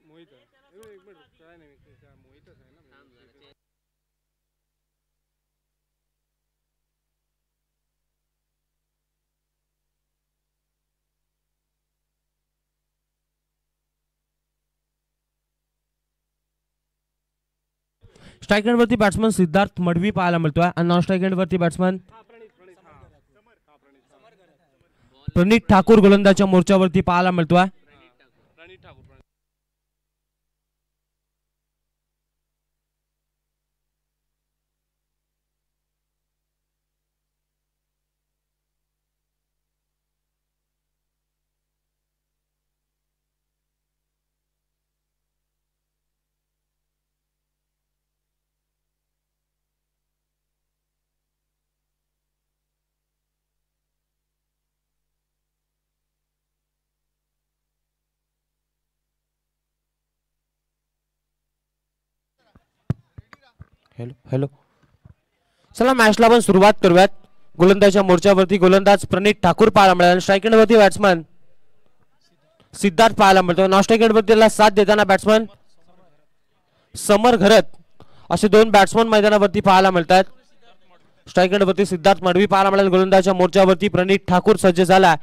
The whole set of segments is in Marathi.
मोहित आहे. एक मिनिट काय नाही मोहितच आहे ना. स्ट्राईक एंडवरती बॅट्समन सिद्धार्थ मडवी पाहायला मिळतोय आणि नॉन स्ट्राईक एंडवरती बॅट्समन प्रणित ठाकूर गोलंदाजच्या मोर्चावरती पाहायला मिळतोय. प्रणित ठाकूर. हॅलो हॅलो, चला मॅचला आपण सुरुवात करूयात. गोलंदाजच्या मोर्चावरती गोलंदाज प्रणित ठाकूर पाहायला मिळाला. स्ट्राईक एंडवरती बॅट्समन सिद्धार्थ पाहायला मिळतो. नॉन स्ट्राईक एंडवरती त्याला साथ देताना बॅट्समन समर घरत असे दोन बॅट्समन मैदानावरती पाहायला मिळतात. स्ट्राईक एंडवरती सिद्धार्थ मडवी पाहायला मिळाला. गोलंदाजच्या मोर्चावरती प्रणित ठाकूर सज्ज झाला.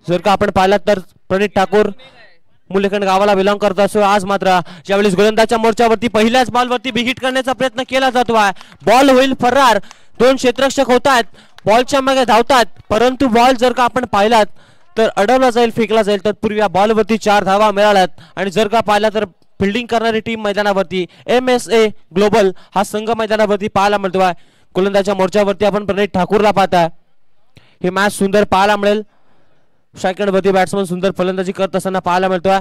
जर का आपण पाहिलात तर प्रणित ठाकूर मुलेखंड गावाला बिलॉंग करत असो. आज मात्र ज्यावेळेस गोलंदाजच्या मोर्चावरती पहिल्याच बॉलवरती बिग करण्याचा प्रयत्न केला जातो आहे. बॉल होईल फरार. दोन क्षेत्ररक्षक होत आहेत, बॉलच्या मागे धावतात, परंतु बॉल जर का आपण पाहिलात तर अडवला जाईल, फेकला जाईल. तत्पूर्वी या बॉलवरती 4 धावा मिळाल्यात आणि जर का पाहिला तर फिल्डिंग करणारी टीम मैदानावरती MSA ग्लोबल हा संघ मैदानावरती पाहायला मिळतो आहे. गोलंदाजच्या मोर्चावरती आपण प्रणित ठाकूरला पाहता. हे मॅच सुंदर पाहायला मिळेल. स्ट्राईक एंडवरती बॅट्समन सुंदर फलंदाजी करत असताना पाहायला मिळतोय.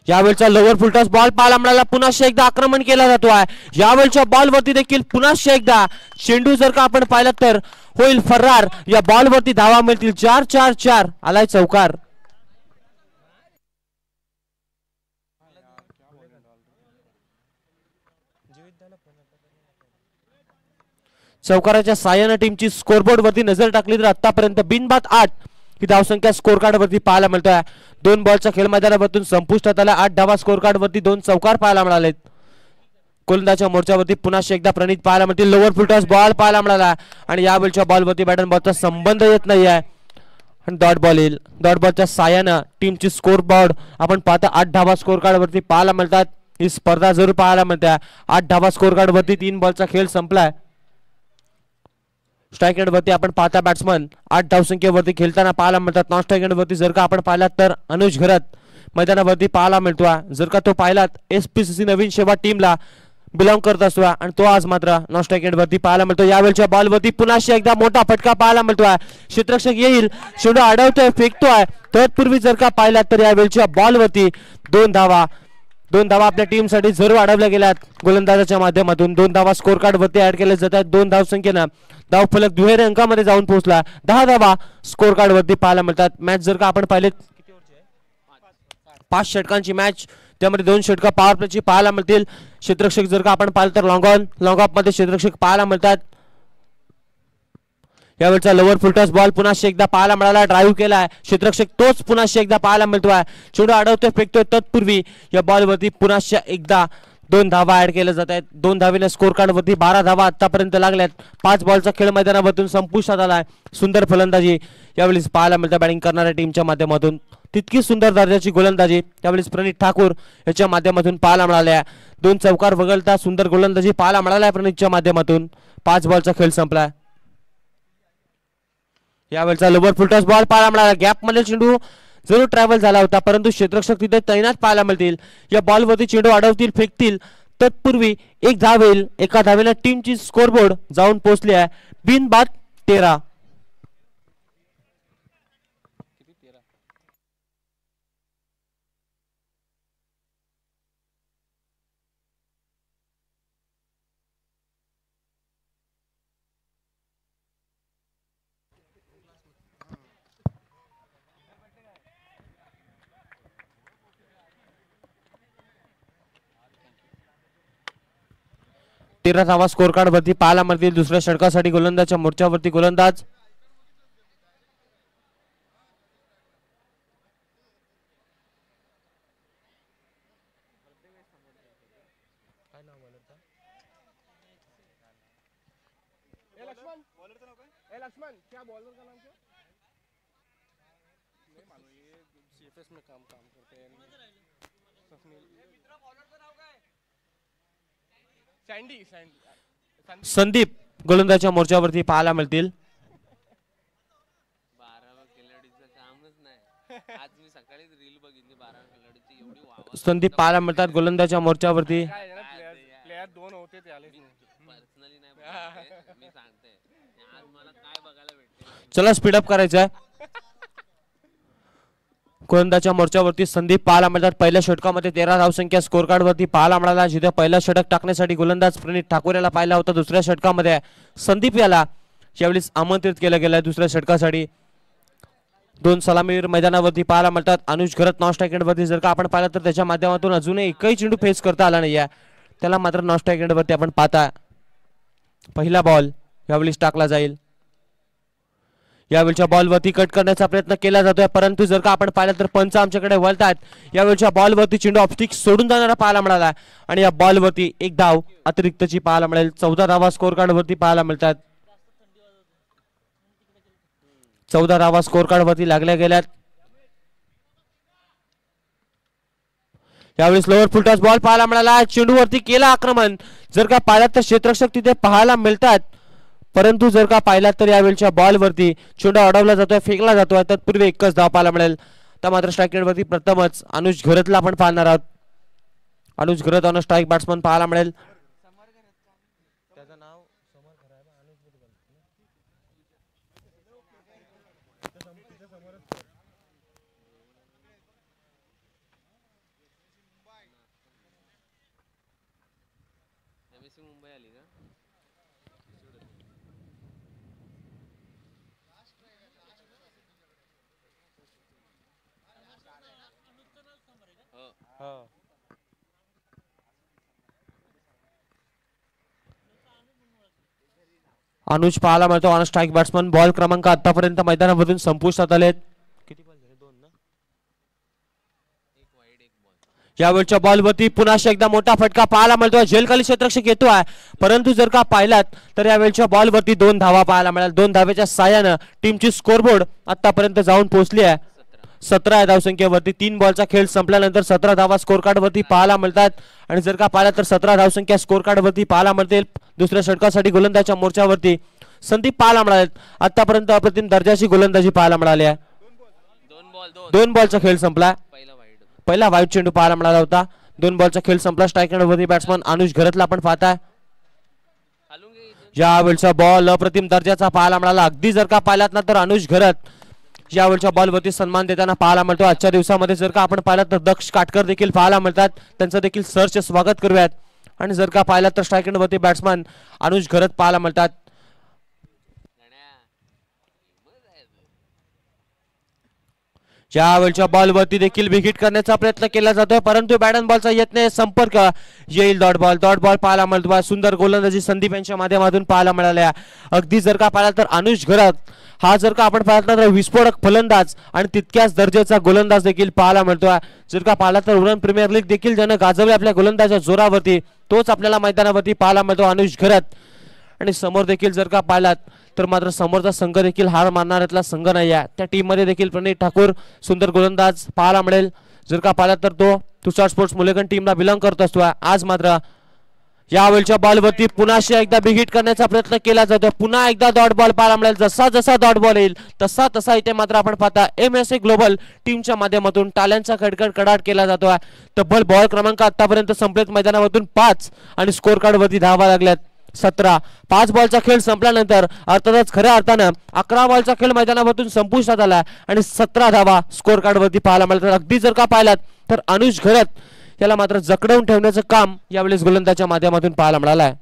यावेळचा लोअर फुलटॉस बॉल पाहायला मिळाला. पुन्हा एकदा आक्रमण केला जातो आहे. यावेळच्या बॉलवरती देखील पुन्हा एकदा चेंडू जर का आपण पाहिलं तर होईल फरार. या बॉलवरती धावा मिळतील. 4-4-4 आलाय चौकार. चौकाराच्या साहाय्याने टीमची स्कोरबोर्ड वरती नजर टाकली तर आतापर्यंत बिनबाद 8 ही धावसंख्या स्कोर कार्ड वरती पाहायला मिळतोय. 2 बॉलच्या खेळ मैदानावरून संपुष्टात आला. 8 धावा स्कोर कार्ड वरती 2 चौकार पाहायला मिळालेत. गोलंदाजच्या मोर्चावरती पुन्हा एकदा प्रणित पाहायला मिळतील. लोअर फुलटॉस बॉल पाहायला मिळाला आणि यावेळच्या बॉलवरती बॅट अँड बॉलचा संबंध येत नाही आहे आणि डॉट बॉल येईल. डॉट बॉलच्या साहाय्यानं टीमची स्कोर बोर्ड आपण पाहता 8 धावा स्कोर कार्ड वरती पाहायला मिळतात. ही स्पर्धा जरूर पाहायला मिळते. 8 धावा स्कोर कार्ड वरती 3 बॉलचा खेळ संपलाय. स्ट्राईक एंडवरती आपण पाहता बॅट्समन 8 धावसंख्येवरती खेळताना पाहायला मिळतात. नॉन स्ट्राईक एंडवरती जर का आपण पाहिलात तर अनुज घरत मैदानावरती पाहायला मिळतो. जर का तो पाहिलात SPCC नवीन सेवा टीमला बिलॉंग करत असतो आणि तो आज मात्र नॉन स्ट्राईक एंडवरती पाहायला मिळतो. यावेळच्या बॉलवरती पुन्हा एकदा मोठा फटका पाहायला मिळतोय. क्षेत्ररक्षक येईल, चेंडू अडवतोय, फेकतोय. तत्पूर्वी जर का पाहिलात तर यावेळच्या बॉलवरती 2 धावा आपल्या टीमसाठी जरूर अडवल्या गेल्यात. गोलंदाजाच्या माध्यमातून 2 धावा स्कोर कार्ड वरती ऍड केल्या जातात. 2 धावसंख्येनं धावफलक दुहेरी अंकामध्ये जाऊन पोहोचला. 10 धावा स्कोर कार्ड वरती पाहायला मिळतात. मॅच जर का आपण पाहिले 5 षटकांची मॅच, त्यामध्ये 2 षटका पॉवर प्लेची पाहायला मिळतील. क्षेत्ररक्षक जर का आपण पाहिलं तर लॉंग ऑफ मध्ये क्षेत्ररक्षक पाहायला मिळतात. यावेळचा लोअर फुलटॉस बॉल पुन्हा एकदा पाहायला मिळाला. ड्राईव्ह केलाय क्षेत्ररक्षक, तोच पुन्हा एकदा पाहायला मिळतोय. चेंडू अडवतोय, फेकतोय. तत्पूर्वी या बॉलवरती पुन्हा एकदा 2 धावा ऍड केल्या जात आहेत. 2 धावेने स्कोर कार्ड वरती 12 धावा आतापर्यंत लागल्यात. 5 बॉलचा खेळ मैदानावरून संपुष्टात आलाय. सुंदर फलंदाजी यावेळी पाहायला मिळतं बॅटिंग करणाऱ्या टीमच्या माध्यमातून. तितकी सुंदर दर्जाची गोलंदाजी यावेळी प्रणित ठाकूर याच्या माध्यमातून पाहायला मिळाल्या. 2 चौकार वगळता सुंदर गोलंदाजी पाहायला मिळाल्या प्रणितच्या माध्यमातून. 5 बॉलचा खेळ संपला. यावेळचा लोअर फुलटॉस बॉल पाहायला मिळाला. गॅप मध्ये चेंडू जरूर ट्रॅव्हल झाला होता, परंतु क्षेत्ररक्षक तिथे तैनात पाहायला मिळतील. या बॉलवरती चेंडू अडवतील, फेकतील. तत्पूर्वी 1 धाव येईल. एका धावेला टीमची स्कोरबोर्ड जाऊन पोहोचली आहे. बिनबाद 13. 13 धावा स्कोर कार्ड वरती पाहायला मिळतील. दुसऱ्या षटकासाठी गोलंदाजच्या मोर्चावरती गोलंदाज लक्ष्मण क्या बॉलर का नाम क्या? नहीं मालूम, ये सीएफएस में काम करते हैं. संदीप गोलंदाजच्या मोर्चावरती पाहायला मिळतील. 12 खेळाडूचं कामच नाही. आज मी सकाळीच रील बघितली 12 खेळाडूची एवढी वाव. संदीप पाहायला मिळतात गोलंदाजच्या मोर्चावरती. प्लेयर 2 होते ते आले पर्सनली नाही बोलत, मी सांगते आज मला काय बघायला भेटते. चला स्पीडअप करायचं आहे. गोलंदाजच्या मोर्चावरती संदीप पाहायला मिळतात. पहिल्या षटकामध्ये 13 धावसंख्या स्कोर कार्ड वरती पाहायला मिळाला. जिथे पहिला षटक टाकण्यासाठी गोलंदाज प्रणित ठाकूर याला पाहिला होता. दुसऱ्या षटकामध्ये संदीप याला यावेळेस आमंत्रित केलं गेलं दुसऱ्या षटकासाठी. 2 सलामीवीर मैदानावरती पाहायला मिळतात. अनुज घरत नॉन स्ट्राइक वरती जर का आपण पाहिलं तर त्याच्या माध्यमातून अजूनही एकही चेंडू फेस करता आला नाहीये. त्याला मात्र नॉन स्ट्राइक वरती आपण पाहता पहिला बॉल यावेळेस टाकला जाईल. यावेळच्या बॉलवरती कट करण्याचा प्रयत्न केला जातोय, परंतु जर का आपण पाहिलं तर पंच आमच्याकडे वळतात. यावेळच्या बॉलवरती चेंडू ऑफस्टिक सोडून जाणारा पाहायला मिळाला आणि या बॉलवरती एक धाव अतिरिक्तची पाहायला मिळेल. 14 धावा स्कोर कार्ड वरती पाहायला मिळतात. 14 धावा स्कोर कार्ड वरती लागल्या गेल्यात. यावेळेस लोअर फुलटॉस बॉल पाहायला मिळाला. चेंडूवरती केला आक्रमण. जर का पाहिलात तर क्षेत्ररक्षक तिथे पाहायला मिळतात, परंतु जर का पाहिलात तर यावेळच्या बॉलवरती चेंडू अडवला जातोय, फेकला जातोय. तत्पूर्वी एकच धाव पाहायला मिळेल. तर मात्र स्ट्राईक रेटवरती प्रथमच अनुज घरतला आपण पाहणार आहोत. अनुज घरत ऑन स्ट्राईक बॅट्समन पाहायला मिळेल. त्याचं नाव मुंबई आली का? अनुज पाहायला मिळतो ऑन स्ट्राईक बॅट्समन. बॉल क्रमांक आतापर्यंत मैदानामधून संपुष्टात आलेत. किती बॉल झाले? 2 ना. एक वाईड एक बॉल. यावेळच्या बॉलवरती पुन्हा एकदा मोठा फटका पाहायला मिळतोय. झेलखाली क्षेत्ररक्षक येतोय, परंतु जर का पाहिलात तर यावेळच्या बॉलवरती 2 धावा पाहायला मिळाल. 2 धावेच्या साहाय्यानं टीमची स्कोरबोर्ड आतापर्यंत जाऊन पोहोचली आहे 17 धावसंख्येवरती. 3 बॉलचा खेळ संपल्यानंतर 17 धावा स्कोर कार्ड वरती पाहायला मिळतात. आणि जर का पाहिला तर 17 धावसंख्या स्कोर कार्ड वरती पाहायला मिळतील. दुसऱ्या षटकासाठी गोलंदाजच्या मोर्चावरती संदीप पाहायला मिळाले. आतापर्यंत अप्रतिम दर्जाची गोलंदाजी पाहायला मिळाली आहे. 2 बॉलचा खेळ संपला. पहिला वाईट चेंडू पाहायला मिळाला होता. 2 बॉलचा खेळ संपला. स्ट्राईक वरती बॅट्समन अनुज घरतला आपण पाहताय. यावेळचा बॉल अप्रतिम दर्जाचा पाहायला मिळाला. अगदी जर का पाहिलात ना तर अनुज घरत यावेळच्या बॉलवरती सन्मान देताना पाहायला मिळतो. आजच्या दिवसामध्ये जर का आपण पाहिलं तर दक्ष काटकर देखील पाहायला मिळतात. त्यांचं देखील सरचे स्वागत करूयात. आणि जर का पाहिलं तर स्ट्राईक वरती बॅट्समन अनुज घरत पाहायला मिळतात. यावेळच्या बॉलवरती देखील विकेट करण्याचा प्रयत्न केला जातोय, परंतु बॅट अँड बॉलचा येत नाही संपर्क. येईल डॉट बॉल पाहायला मिळतो. सुंदर गोलंदाजी संदीप यांच्या माध्यमातून पाहायला मिळाल्या. अगदी जर का पाहिला तर अनुज घरत हा जर का आपण पाहिला तर विस्फोटक फलंदाज आणि तितक्याच दर्जाचा गोलंदाज देखील पाहायला मिळतोय. जर का पाहिला तर उरण प्रीमियर लीग देखील ज्यानं गाजवले आपल्या गोलंदाजा जोरावरती, तोच आपल्याला मैदानावरती पाहायला मिळतो अनुज घरत. आणि समोर देखील जर का पाहिलात तर मात्र समोरचा संघ देखील हार मानणाऱ्यातला संघ नाही आहे. त्या टीम मध्ये देखील प्रणित ठाकूर सुंदर गोलंदाज पाहायला मिळेल. जर का पाहिलात तर तो तुषार स्पोर्ट्स मुलेगन टीमला बिलॉंग करत असतो. आज मात्र यावेळच्या बॉलवरती पुन्हा एकदा बिग करण्याचा प्रयत्न केला जातो. पुन्हा एकदा डॉट बॉल पाहायला मिळेल. जसा जसा डॉट बॉल येईल तसा तसा इथे मात्र आपण पाहता MSA ग्लोबल टीमच्या माध्यमातून टाल्यांचा कडकड कडाट केला जातो. तब्बल बॉल क्रमांक आतापर्यंत संपलेत मैदानामधून 5 आणि स्कोर कार्ड वरती धावा लागल्यात 17. 5 बॉलचा खेळ संपल्यानंतर अर्थातच खऱ्या अर्थानं 11 बॉलचा खेळ मैदानामधून संपुष्टात आला आणि 17 धावा स्कोर कार्ड वरती पाहायला मिळतात. अगदी जर का पाहिलात तर अनुज घरत याला मात्र जकडवून ठेवण्याचं काम यावेळेस गोलंदाजच्या माध्यमातून पाहायला मिळालं आहे.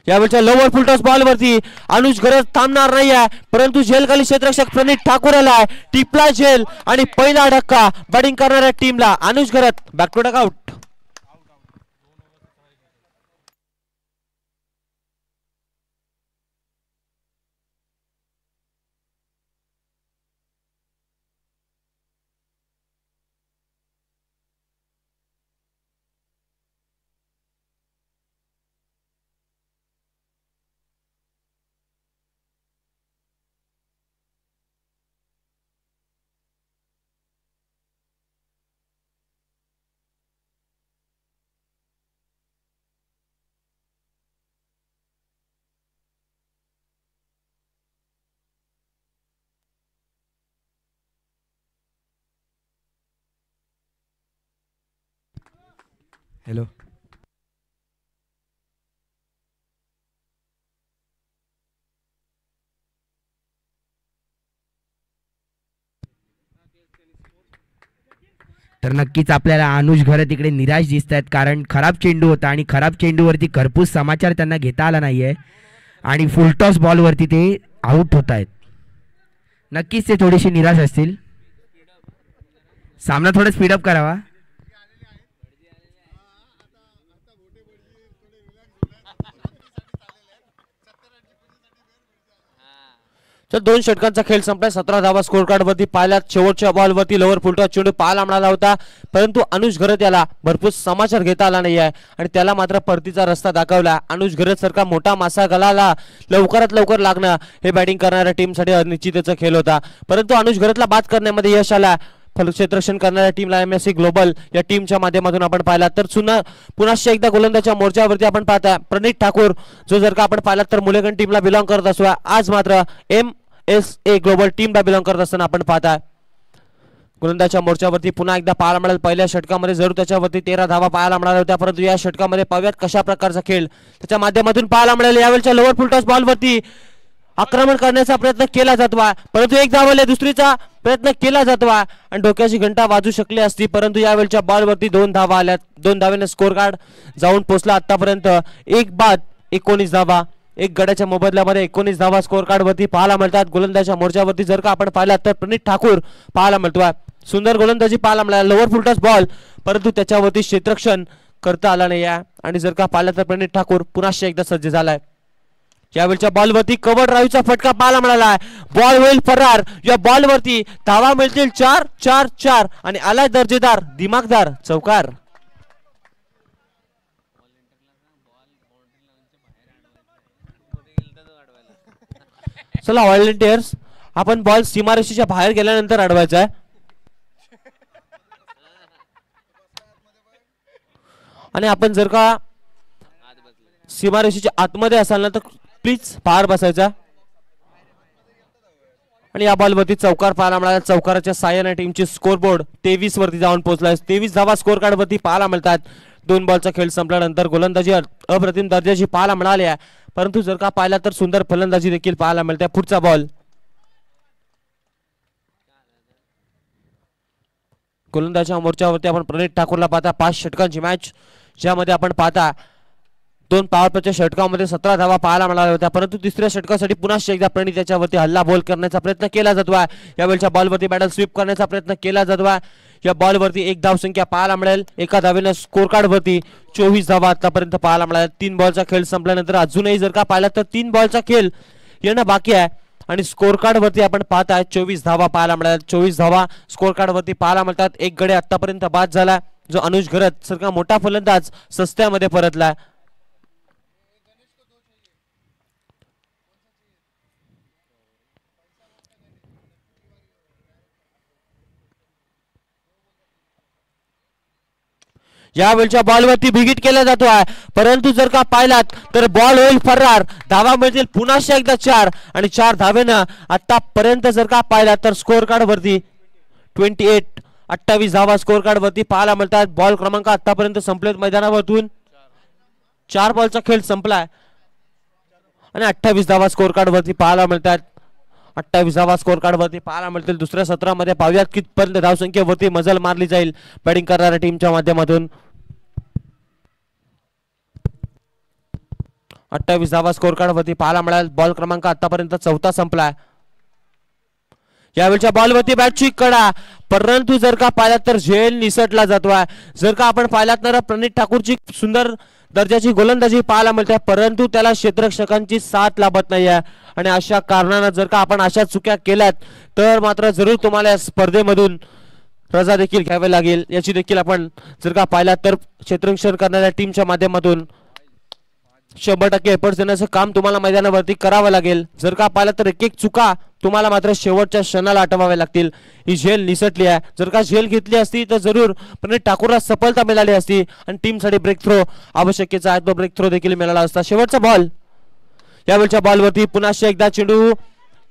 यावेळच्या लोअर फुलटॉस बॉलवरती अनुज घरत थांबणार नाही आहे, परंतु झेलखाली क्षेत्ररक्षक प्रणित ठाकूर आला आहे. टिपला झेल आणि पहिला धक्का बॅटिंग करणाऱ्या टीमला. Anuj Gharat back to duck out. Hello. तर नक्कीच आपल्याला अनुज घरत इकडे निराश दिसत आहेत, कारण खराब चेंडू होता आणि खराब चेंडूवरती खरपूस समाचार त्यांना घेता आला नाहीये आणि फुलटॉस बॉलवरती ते आउट होत आहेत. नक्कीच ते थोडेसे निराश असतील. सामना थोडा स्पीडअप करावा. तर 2 षटकांचा खेळ संपला. 17 धावा स्कोर कार्ड वरती पाहिल्यात. शेवटच्या बॉलवरती लोअर फुलटॉस चेंडू पाहायला मिळाला होता, परंतु अनुज घरत याला भरपूर समाचार घेता आला नाही आहे आणि त्याला मात्र परतीचा रस्ता दाखवला. अनुज घरत सारखा मोठा मासा गळाला लवकरात लवकर लागणं हे बॅटिंग करणाऱ्या टीमसाठी अनिश्चिततेचा खेळ होता, परंतु अनुज घरतला बाद करण्यामध्ये यश आला. फलक्षेत्ररक्षण करणाऱ्या टीमला MSC ग्लोबल या टीमच्या माध्यमातून आपण पाहिला. तर पुन्हा एकदा गोलंदाजच्या मोर्चावरती आपण पाहता प्रणित ठाकूर, जो जर का आपण पाहिला तर मुलेगन टीमला बिलॉंग करत असतो, आज मात्र MSA ग्लोबल टीमला बिलॉंग करत असताना आपण पाहता. गोलंदाजच्या मोर्चावरती पुन्हा एकदा पाहायला मिळाल. पहिल्या षटकामध्ये जरूर त्याच्यावरती 13 धावा पाहायला मिळाल्या होत्या, परंतु या षटकामध्ये पाहूयात कशा प्रकारचा खेळ त्याच्या माध्यमातून पाहायला मिळाला. यावेळच्या लोअर फुलटॉस बॉलवरती आक्रमण करण्याचा प्रयत्न केला जातो, परंतु एक धावाले दुसरीचा प्रयत्न केला जातो आणि डोक्याची घंटा वाजू शकली असती, परंतु यावेळच्या बॉलवरती 2 धावा आल्या. 2 धावेने स्कोर कार्ड जाऊन पोहोचला आतापर्यंत. एक बाद 19 धावा, एक गड्याच्या मोबदल्यामध्ये 19 धावा स्कोर कार्ड वरती पाहायला मिळतात. गोलंदाजच्या मोर्चावरती जर का आपण पाहिला तर प्रणित ठाकूर पाहायला मिळतोय. सुंदर गोलंदाजी पाहायला मिळाला. लोअर फुलटॉस बॉल, परंतु त्याच्यावरती क्षेत्ररक्षण करता आला नाही आहे आणि जर का पाहिलं तर प्रणित ठाकूर पुन्हा एकदा सज्ज झालाय. यावेळच्या बॉलवरती कव्हर ड्राईव्हचा फटका पाहायला मिळाला. बॉल होईल फरार. या बॉलवरती धावा मिळतील 4-4-4 आणि आलाय दर्जेदार दिमागदार चौकार. चला व्हॉलेंटियर्स, आपण बॉल सीमारेषेच्या बाहेर गेल्यानंतर अडवायचा आहे आणि आपण जर का सीमारेषेच्या आतमध्ये असाल ना तर प्लीज बाहेर बसायचा. आणि या बॉलवरती चौकार पाहायला मिळाला. चौकाराच्या साहाय्याने टीमची स्कोरबोर्ड 23 वरती जाऊन पोहोचलाय. 23 धावा स्कोर कार्ड वरती पाहायला मिळतात. 2 बॉलचा खेळ संपल्यानंतर गोलंदाजी अप्रतिम दर्जाची पाहायला मिळाली आहे, परंतु जर का पाहिला तर सुंदर फलंदाजी देखील पाहायला मिळते. पुढचा बॉल गोलंदाजच्या मोर्चावरती आपण प्रणित ठाकूरला पाहता. 5 षटकांची मॅच, ज्यामध्ये आपण पाहता 2 पॉवर प्लेच्या षटकामध्ये 17 धावा पाहायला मिळाल्या होत्या, परंतु तिसऱ्या षटकासाठी पुन्हा एकदा प्रणित याच्यावरती हल्ला बॉल करण्याचा प्रयत्न केला जातो. यावेळच्या बॉलवरती बॅटल स्वीप करण्याचा प्रयत्न केला जातो. या बॉलवरती 1 धाव संख्या पाहायला मिळेल. एका धावेने स्कोर कार्ड वरती 24 धावा आतापर्यंत पाहायला मिळाल्या. 3 बॉलचा खेळ संपल्यानंतर अजूनही जर का पाहिला तर 3 बॉलचा खेळ येणं बाकी आहे आणि स्कोर कार्ड वरती आपण पाहताय 24 धावा पाहायला मिळाल्या. 24 धावा स्कोर कार्ड वरती पाहायला मिळतात. एक गडे आतापर्यंत बाद झाला, जो अनुज घरत सारखा मोठा फलंदाज सस्त्यामध्ये परतला. यावेळच्या बॉलवरती बिगिट केला जातो आहे, परंतु जर का पाहिलात तर बॉल होईल फरार. धावा मिळतील पुन्हा एकदा 4 आणि 4 धावेनं आतापर्यंत जर का पाहिलात तर स्कोर कार्ड वरती 28 धावा स्कोर कार्ड वरती पाहायला मिळतात. बॉल क्रमांक आतापर्यंत संपलेत मैदानावरतून. 4 बॉलचा खेळ संपलाय आणि 28 धावा स्कोर कार्ड वरती पाहायला मिळतात. 28 धावा स्कोर कार्ड वरती पाहायला मिळतील. दुसऱ्या सत्रामध्ये पाहूयात कितपर्यंत धावसंख्येवरती मजल मारली जाईल बॅटिंग करणाऱ्या टीमच्या माध्यमातून. 28 धावा स्कोर कार्ड वरती पाहायला मिळाल. बॉल क्रमांक आतापर्यंत 4था संपलाय. यावेळच्या बॉलवरती बॅटची कडा, परंतु जर का पाहिलात तर झेल निसटला जातोय. जर का आपण पाहिलात तर प्रणित ठाकूरची सुंदर दर्जाची गोलंदाजी पाहायला मिळते, परंतु त्याला क्षेत्ररक्षकांची साथ लाभत नाहीये आणि अशा कारणाने जर का आपण अशा चुक्या केल्यात तर मात्र जरूर तुम्हाला या स्पर्धेमधून रजा देखील घ्यावी लागेल. याची देखील आपण जर का पाहिलात तर क्षेत्ररक्षण करणाऱ्या टीमच्या माध्यमातून 100% एफर्ट्स देण्याचं काम तुम्हाला मैदानावरती करावं लागेल. जर का पाहिलं तर एक चुका तुम्हाला मात्र शेवटच्या क्षणाला आठवाव्या लागतील. ही झेल निसटली आहे. जर का झेल घेतली असती तर जरूर प्रणित ठाकूरला सफलता मिळाली असती आणि टीमसाठी ब्रेक थ्रो आवश्यकतेचा आहे तो ब्रेक थ्रो देखील मिळाला असता. शेवटचा बॉल, यावेळच्या बॉलवरती पुन्हा एकदा चेंडू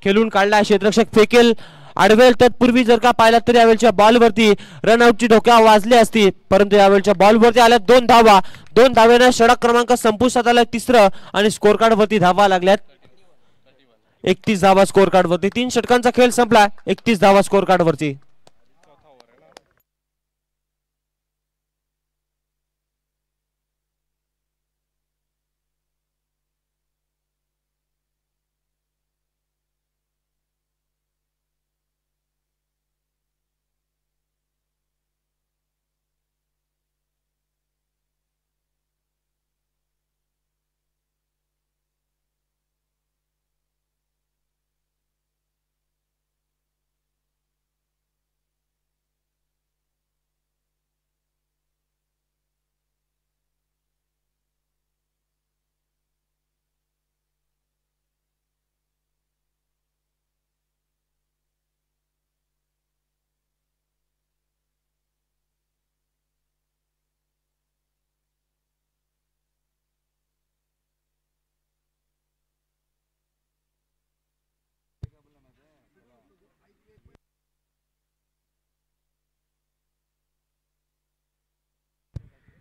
खेळून काढला. क्षेत्ररक्षक फेकेल आडवेल तत्पूर्वी जर का पाहिला तर यावेळच्या बॉलवरती रनआउटची धोक्या वाजली असती, परंतु यावेळच्या बॉलवरती आल्या 2 धावा. 2 धावेने षटक क्रमांक संपुष्टात आला तिसरं आणि स्कोर कार्ड वरती धावा लागल्यात 31 धावा स्कोर कार्ड वरती. 3 षटकांचा खेळ संपला. 31 धावा स्कोर कार्ड वरती.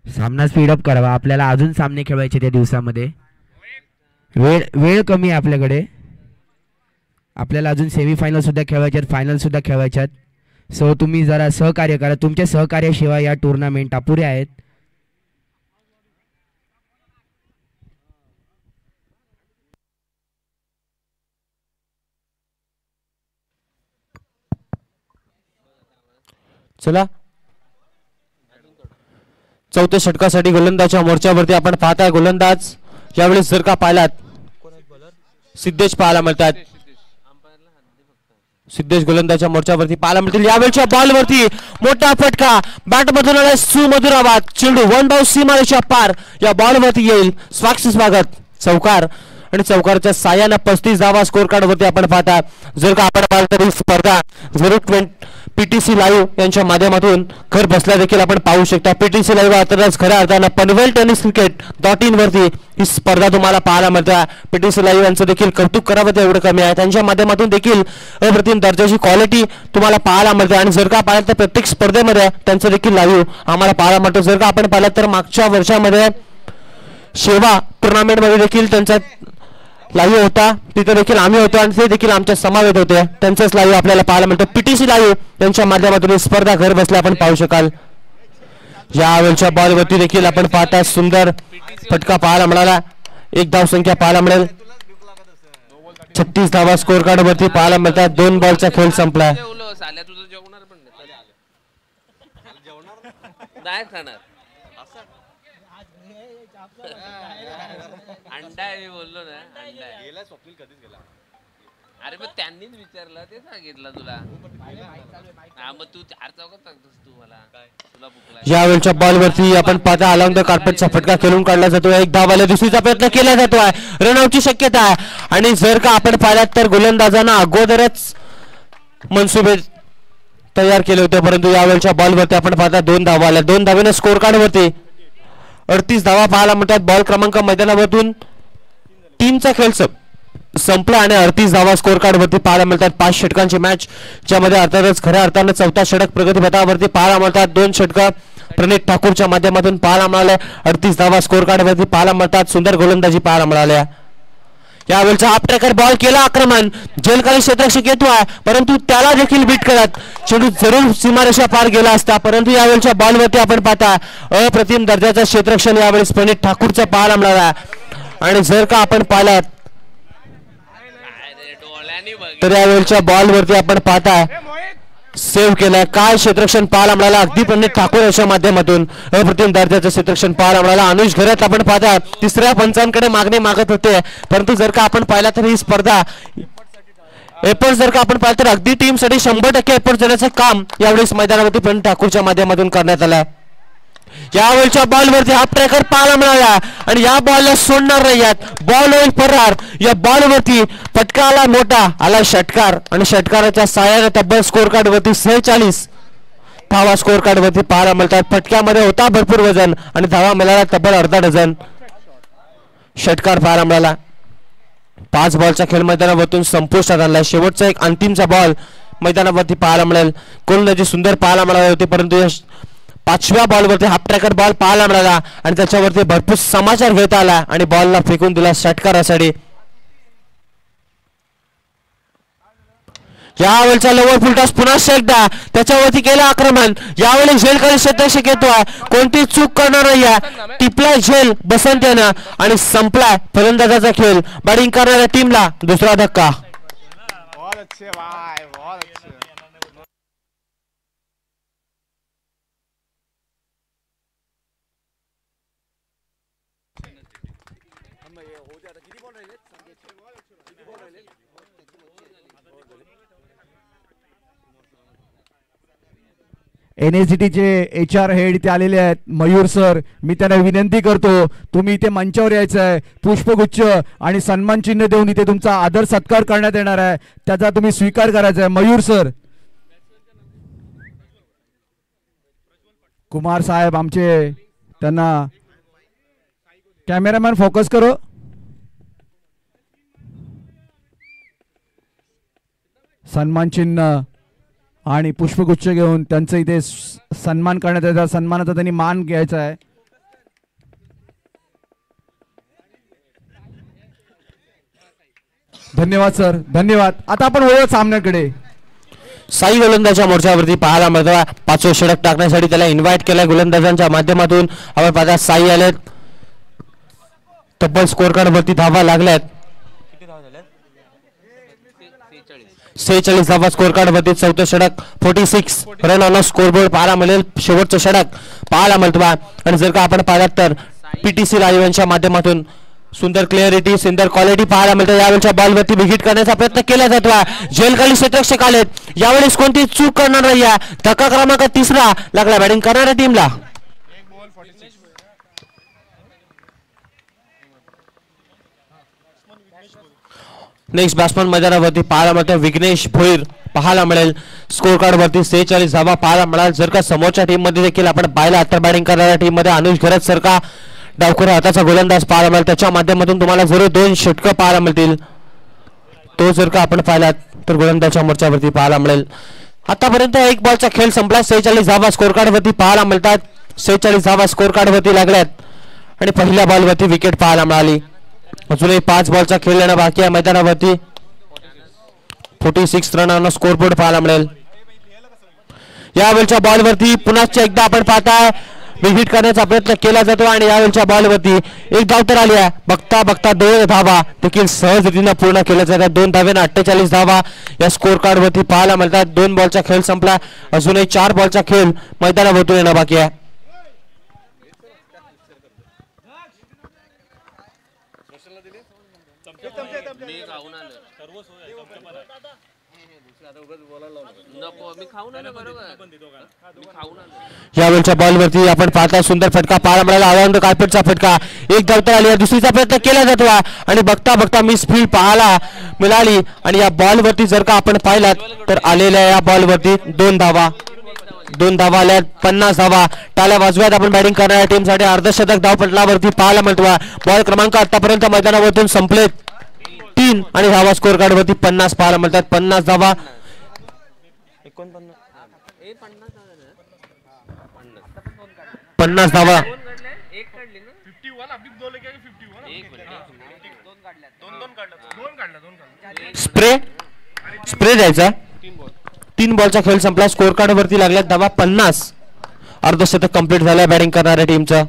सामना स्पीडअप करावा. आपल्याला अजून सामने खेळवायचे त्या दिवसामध्ये. वेळ वेळ कमी आहे आपल्याकडे. आपल्याला अजून सेमीफायनल सुद्धा खेळवायचे आहेत, फायनल सुद्धा खेळवायचे आहेत. सो तुम्ही जरा सहकार्य करा. तुमच्या सहकार्याशिवाय या टुर्नामेंट अपुऱ्या आहेत. चला चौथ्या षटकासाठी गोलंदाजच्या मोर्चावरती आपण पाहताय. गोलंदाज यावेळेस जर का पाहिलात सिद्धेश पाहायला मिळतात. सिद्धेश गोलंदाजच्या मोर्चावरती पाहायला मिळतील. यावेळच्या बॉलवरती मोठा फटका. बॅट मधून आला सुमधुर आवाज. चेंडू 1 धाव सीमारेषा पार. या बॉलवरती येईल. स्वागत चौकार आणि चौकारच्या साह्यानं 35 धावा स्कोर कार्ड वरती आपण पाहता. जर का आपण पाहिलं तर ही स्पर्धा जरूर पीटीसी लाईव्ह यांच्या माध्यमातून घर बसल्या देखील आपण पाहू शकता. पीटीसी लाईव्ह अर्थातच खऱ्या अर्थानं पनवेल टेनिस क्रिकेट.in वरती ही स्पर्धा तुम्हाला पाहायला मिळते. पीटीसी लाईव्ह यांचं देखील कौतुक करावं तेवढं कमी आहे. त्यांच्या माध्यमातून देखील अप्रतिम दर्जाची क्वालिटी तुम्हाला पाहायला मिळते. आणि जर का पाहिलं तर प्रत्येक स्पर्धेमध्ये त्यांचं देखील लाईव्ह आम्हाला पाहायला मिळतं. जर का आपण पाहिलं तर मागच्या वर्षामध्ये शेवा टुर्नामेंट मध्ये देखील त्यांचा लाईव्ह होता. तिथे देखील आम्ही होतो आणि ते देखील आमच्या समावेत होते. त्यांचंच लाईव्ह आपल्याला पाहायला मिळतं. पीटीसी लाईव्ह यांच्या माध्यमातून स्पर्धा घर बसल्या आपण पाहू शकाल. यावेळच्या बॉलवरती देखील आपण पाहता सुंदर फटका पाहायला मिळाला. 1 धाव संख्या पाहायला मिळेल. 36 धावा स्कोर कार्ड वरती पाहायला मिळतात. 2 बॉलचा खेळ संपला. अंडा आहे बोललो ना. अंडा गेला स्वप्नील कधीच गेला. अरे मग त्यांनीच विचारलं ते सांगितलं तुला. हा मग तू 4 चौकात सांगतोस तू मला. तुला भूक यावेळच्या बॉलवरती आपण पाहता अलॉंग द कार्पेटचा फटका खेळून काढला जातोय. 1 धावाला दुसरीचा प्रयत्न केला जातोय. रनआउटची शक्यता आहे. आणि जर का आपण पाहिलात तर गोलंदाजांना अगोदरच मनसुबे तयार केले होते, परंतु यावेळच्या बॉलवरती आपण पाहता 2 धावा आल्या. 2 धावेने स्कोर कार्ड वरती 38 धावा पाहायला मिळतात. बॉल क्रमांक मैदानावरून 3चा खेळ संपला आणि 38 धावा स्कोर कार्ड वरती पाहायला मिळतात. 5 षटकांची मॅच ज्यामध्ये अर्थातच खऱ्या अर्थानं 4था षटक प्रगतीपथावरती पाहायला मिळतात. 2 षटक प्रणित ठाकूरच्या माध्यमातून पाहायला मिळाले. 38 धावा स्कोर कार्ड वरती पाहायला मिळतात. सुंदर गोलंदाजी पाहायला मिळाल्या. यावेळचा हाफ ट्रॅकर बॉल केला आक्रमण. जेलखाली क्षेत्ररक्षक येतोय परंतु त्याला देखील बीट करत चेंडू जरूर सीमारेषा पार गेला असता, परंतु यावेळच्या बॉलवरती आपण पाहता अप्रतिम दर्जाचा क्षेत्ररक्षण यावेळेस प्रणित ठाकूरचा पाहायला मिळाला. आणि जर का आपण पाहिलात तर यावेळच्या बॉलवरती आपण पाहता सेव्ह केलाय. काय क्षेत्ररक्षण पाहायला मिळाला अगदी प्रणित ठाकूर याच्या माध्यमातून अप्रतिम दर्जाचं क्षेत्ररक्षण पाहायला मिळाला. अनुज घरात आपण पाहता 3ऱ्या पंचांकडे मागणी मागत होते, परंतु जर का आपण पाहिला तर ही स्पर्धा एफर्ट जर का आपण पाहिलं तर अगदी टीमसाठी 100% एफर्ट देण्याचं काम यावेळेस मैदानावरती प्रणित ठाकूरच्या माध्यमातून करण्यात आलं. यावेळच्या बॉलवरती हाफ ट्रॅकर पाहायला मिळाला आणि या बॉलला सोडणार नाहीत. बॉल होईल फरार. या बॉलवरती फटका आला मोठा, आला षटकार आणि षटकाराच्या साह्याने तब्बल स्कोर कार्ड वरती 46 धावा स्कोर कार्ड वरती पाहायला मिळतात. फटक्यामध्ये होता भरपूर वजन आणि धावा मिळाला तब्बल अर्धा डझन. षटकार पाहायला मिळाला. 5 बॉलचा खेळ मैदानावरून संपुष्टात आणला. शेवटचा एक अंतिमचा बॉल मैदानावरती पाहायला मिळेल. गोलंदाजी सुंदर पाहायला मिळाली होती, परंतु या 5व्या बॉलवरती हाफ ट्रॅकर बॉल पाहायला मिळाला आणि त्याच्यावरती भरपूर समाचार घेता आला आणि बॉलला फेकून दिला षटकारासाठी. यावेळेचा लोवर फुल टॉस पुन्हा एकदा त्याच्यावरती केलं आक्रमण. यावेळी झेल खाली क्षेत्ररक्षक येतोय, कोणती चूक करणार नाहीये. टिपलाय झेल बसंत यानं आणि संपलाय फलंदाजाचा खेळ. बॅटिंग करणाऱ्या टीमला दुसरा धक्का. NACTचे HR हेड इथे आलेले आहेत, मयूर सर. मी त्यांना विनंती करतो, तुम्ही इथे मंचावर यायचं आहे. पुष्पगुच्छ आणि सन्मान चिन्ह देऊन इथे तुमचा आदर सत्कार करण्यात येणार आहे, त्याचा तुम्ही स्वीकार करायचा आहे. मयूर सर. कुमार साहेब आमचे, त्यांना कॅमेरामॅन फोकस करो. सन्मान चिन्ह आणि पुष्पगुच्छ घेऊन त्यांचं इथे सन्मान करण्यात येतं. सन्मानाचा त्यांनी मान घ्यायचा आहे. धन्यवाद सर, धन्यवाद. आता आपण वळू सामन्याकडे. साई गोलंदाजाच्या मोर्चावरती पाहायला मिळतो. 5वे षटक टाकण्यासाठी त्याला इन्व्हाइट केलाय गोलंदाजांच्या माध्यमातून. आपण पाहता साई आलेत. तब्बल स्कोर कार्ड वरती धावा लागल्यात. 46 धावा स्कोर कार्ड वरती. 4थं षटक 46 रन ऑन स्कोरबोर्ड पाहायला मिळेल. शेवटचं षटक पाहायला मिळतो आणि जर का आपण पाहिलात तर PTC लाईव्ह यांच्या माध्यमातून सुंदर क्लिअरिटी, सुंदर क्वालिटी पाहायला मिळते. यावेळच्या बॉलवरती विकेट करण्याचा प्रयत्न केला जातो. जेलखाली क्षेत्ररक्षक आलेत. यावेळेस कोणती चूक करणार नाही. धक्का क्रमांक 3रा लागला बॅटिंग करणाऱ्या टीमला. नेक्स्ट बॅट्समन मैदानावरती पाहायला मिळतो विघ्नेश भोईर पाहायला मिळेल. स्कोर कार्ड वरती 46 धावा पाहायला मिळाल. जर का समोरच्या टीम मध्ये देखील आपण पाहिला तर बॅटिंग करणाऱ्या टीम मध्ये अनुज घरत सारखा डावखुर हाताचा गोलंदाज पाहायला मिळेल. त्याच्या माध्यमातून तुम्हाला जरूर 2 षटकं पाहायला मिळतील. तो जर का आपण पाहिलात तर गोलंदाजच्या मोर्चावरती पाहायला मिळेल. आतापर्यंत एक बॉलचा खेळ संपला. 46 धावा स्कोर कार्ड वरती पाहायला मिळतात. 46 धावा स्कोर कार्ड वरती लागल्यात आणि पहिल्या बॉल वरती विकेट पाहायला मिळाली. अजूनही 5 बॉलचा खेळ येणं बाकी आहे मैदानावरती. 46 रन स्कोरबोर्ड पाहायला मिळेल. यावेळच्या बॉलवरती पुन्हा एकदा आपण पाहताय विकेट करण्याचा प्रयत्न केला जातो आणि यावेळच्या बॉलवरती एक धाव तर आली आहे. बघता बघता 2 धावा देखील सहजरीतीनं पूर्ण केल्या जातात. 2 धावेनं 48 धावा या स्कोर कार्ड वरती पाहायला मिळतात. 2 बॉलचा खेळ संपला. अजूनही 4 बॉलचा खेळ मैदानावरती येणं बाकी आहे. यावेळच्या बॉलवरती आपण पाहता सुंदर फटका पाहायला मिळाला. आवांड कार्पेटचा फटका. एक धाव तर आली. दुसरीचा प्रयत्न केला जातो आणि बघता बघता मिस फील्ड पाहायला मिळाली आणि या बॉलवरती जर का आपण पाहिलात तर आलेल्या या बॉलवरती 2 धावा. 2 धावा आल्यात. 50 धावा. टाळ्या वाजव्यात आपण बॅटिंग करणाऱ्या टीमसाठी अर्धशतक धावपटलावरती पाहायला मिळतो. बॉल क्रमांक आतापर्यंत मैदानावरतून संपलेत 3 आणि धावा स्कोर कार्ड वरती 50 पाहायला मिळतात. 50 धावा. 50 धावा. स्प्रे स्प्रे द्यायचा. 3 बॉलचा खेळ संपला. स्कोर कार्ड वरती लागल्या धावा 50. अर्धशतक कंप्लीट झालंय बॅटिंग करणाऱ्या टीमचं.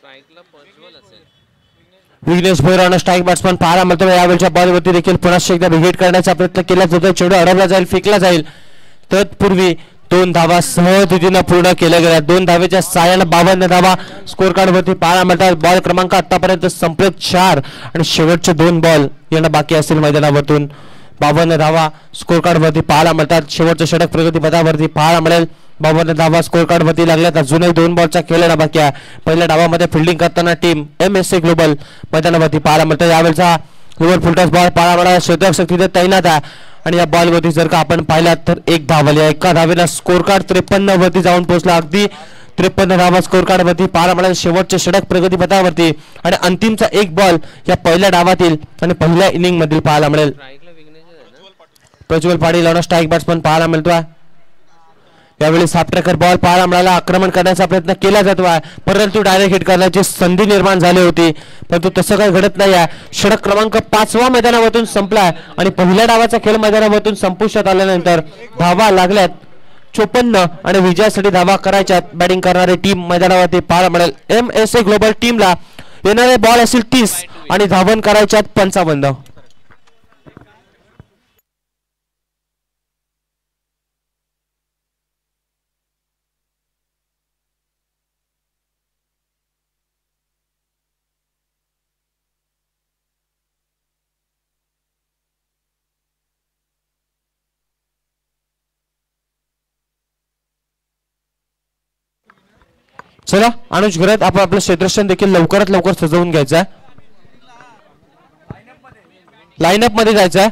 स्ट्राईकला पर्शवल असेल. विघ्नेश भोईर स्ट्राईक बॅट्समन पाहायला मिळतो. यावेळच्या बॉलवरती देखील पुन्हा एकदा विकेट करण्याचा प्रयत्न केला जातो. चेंडू अडवला जाईल, फेकला जाईल. तत्पूर्वी 2 धावा सहजतेने पूर्ण केल्या गेल्या. 2 धावेच्या साह्याने 52 धावा स्कोर कार्ड वरती पाहायला मिळतात. बॉल क्रमांक आतापर्यंत संपले 4 आणि शेवटचे 2 बॉल येणं बाकी असतील मैदानावरतून. 52 धावा स्कोर कार्ड वरती पाहायला मिळतात. शेवटचं षटक प्रगती पथावरती पाहायला मिळेल. 52 धावा स्कोर कार्ड वरती लागल्यात. अजूनही 2 बॉलचा खेळ येणं बाकी आहे. पहिल्या डावामध्ये फिल्डिंग करताना टीम MSC ग्लोबल मैदानावरती पाहायला मिळतं. यावेळचा ओव्हर फुलटॉस बॉल पाहायला मिळाला. क्षेत्ररक्षक तिथे तैनात आहे आणि या बॉल वरती जर का आपण पाहिलात तर 1 धाव आली आहे. एका धावेला स्कोर कार्ड 53 वरती जाऊन पोहोचला. अगदी 53 धावा स्कोर कार्ड वरती पाहायला मिळाला. शेवटचे षटक प्रगती पथावरती आणि अंतिमचा 1 बॉल या पहिल्या डावातील आणि पहिल्या इनिंग मधील पाहायला मिळेल. स्ट्राईकला विघ्नेश आहे ना. प्रज्वल पाटील यांना स्ट्राईक बॅट्समन पाहायला मिळतोय. यावेळी सापट्रेकर बॉल पाहायला मिळाला. आक्रमण करण्याचा प्रयत्न केला जातो आहे, परंतु डायरेक्ट हिट करण्याची संधी निर्माण झाली होती, परंतु तसं काही घडत नाही आहे. षटक क्रमांक 5 मैदानावरतून संपलाय आणि पहिल्या डावाचा खेळ मैदानावरतून संपुष्टात आल्यानंतर धावा लागल्यात 54 आणि विजयासाठी धावा करायच्यात. बॅटिंग करणारी टीम मैदानावरती पाहायला मिळेल. MSC ग्लोबल टीमला येणारे बॉल असतील 30 आणि धावन करायच्यात 55. चला अनुज घरात आपण आपलं क्षेत्ररक्षण देखील लवकरात लवकर सजवून घ्यायचं आहे. लाईनअप मध्ये जायचं आहे.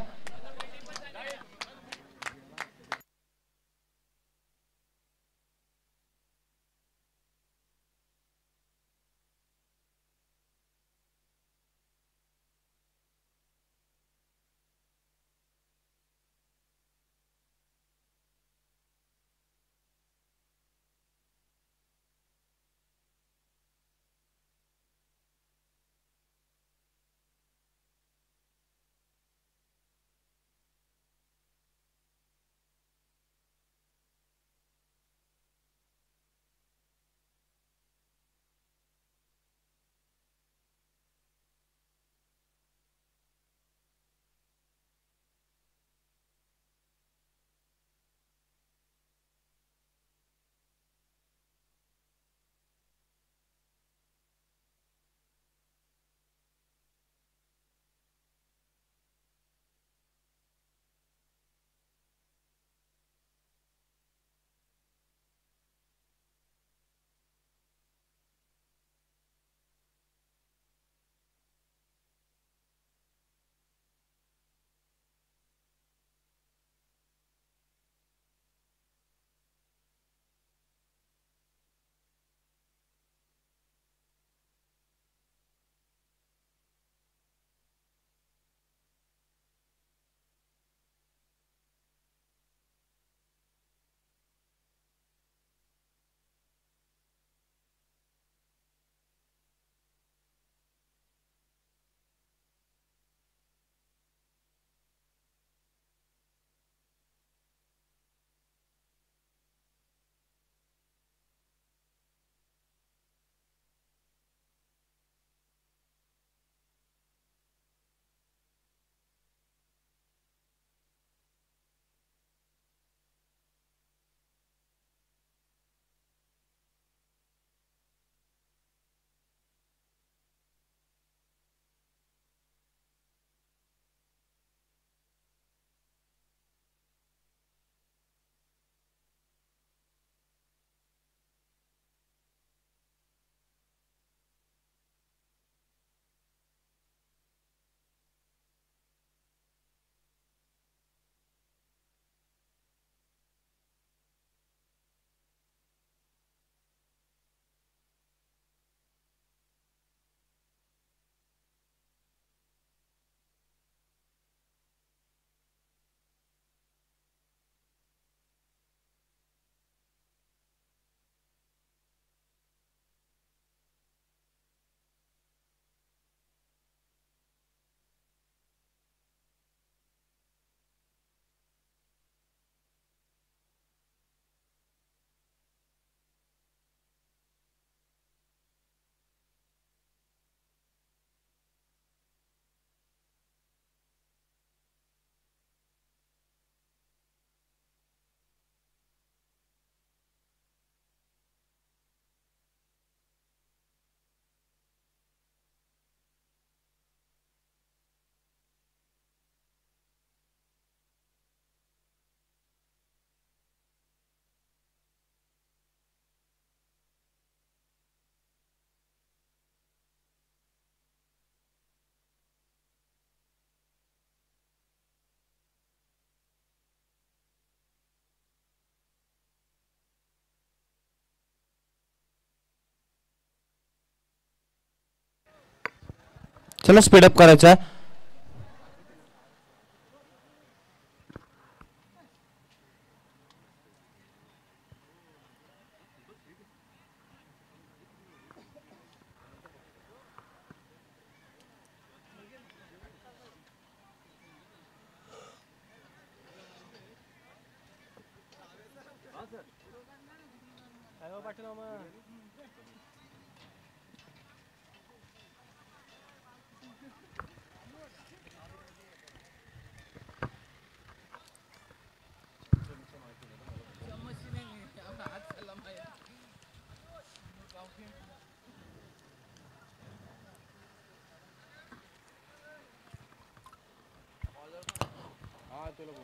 चला स्पीडअप करायचं आहे.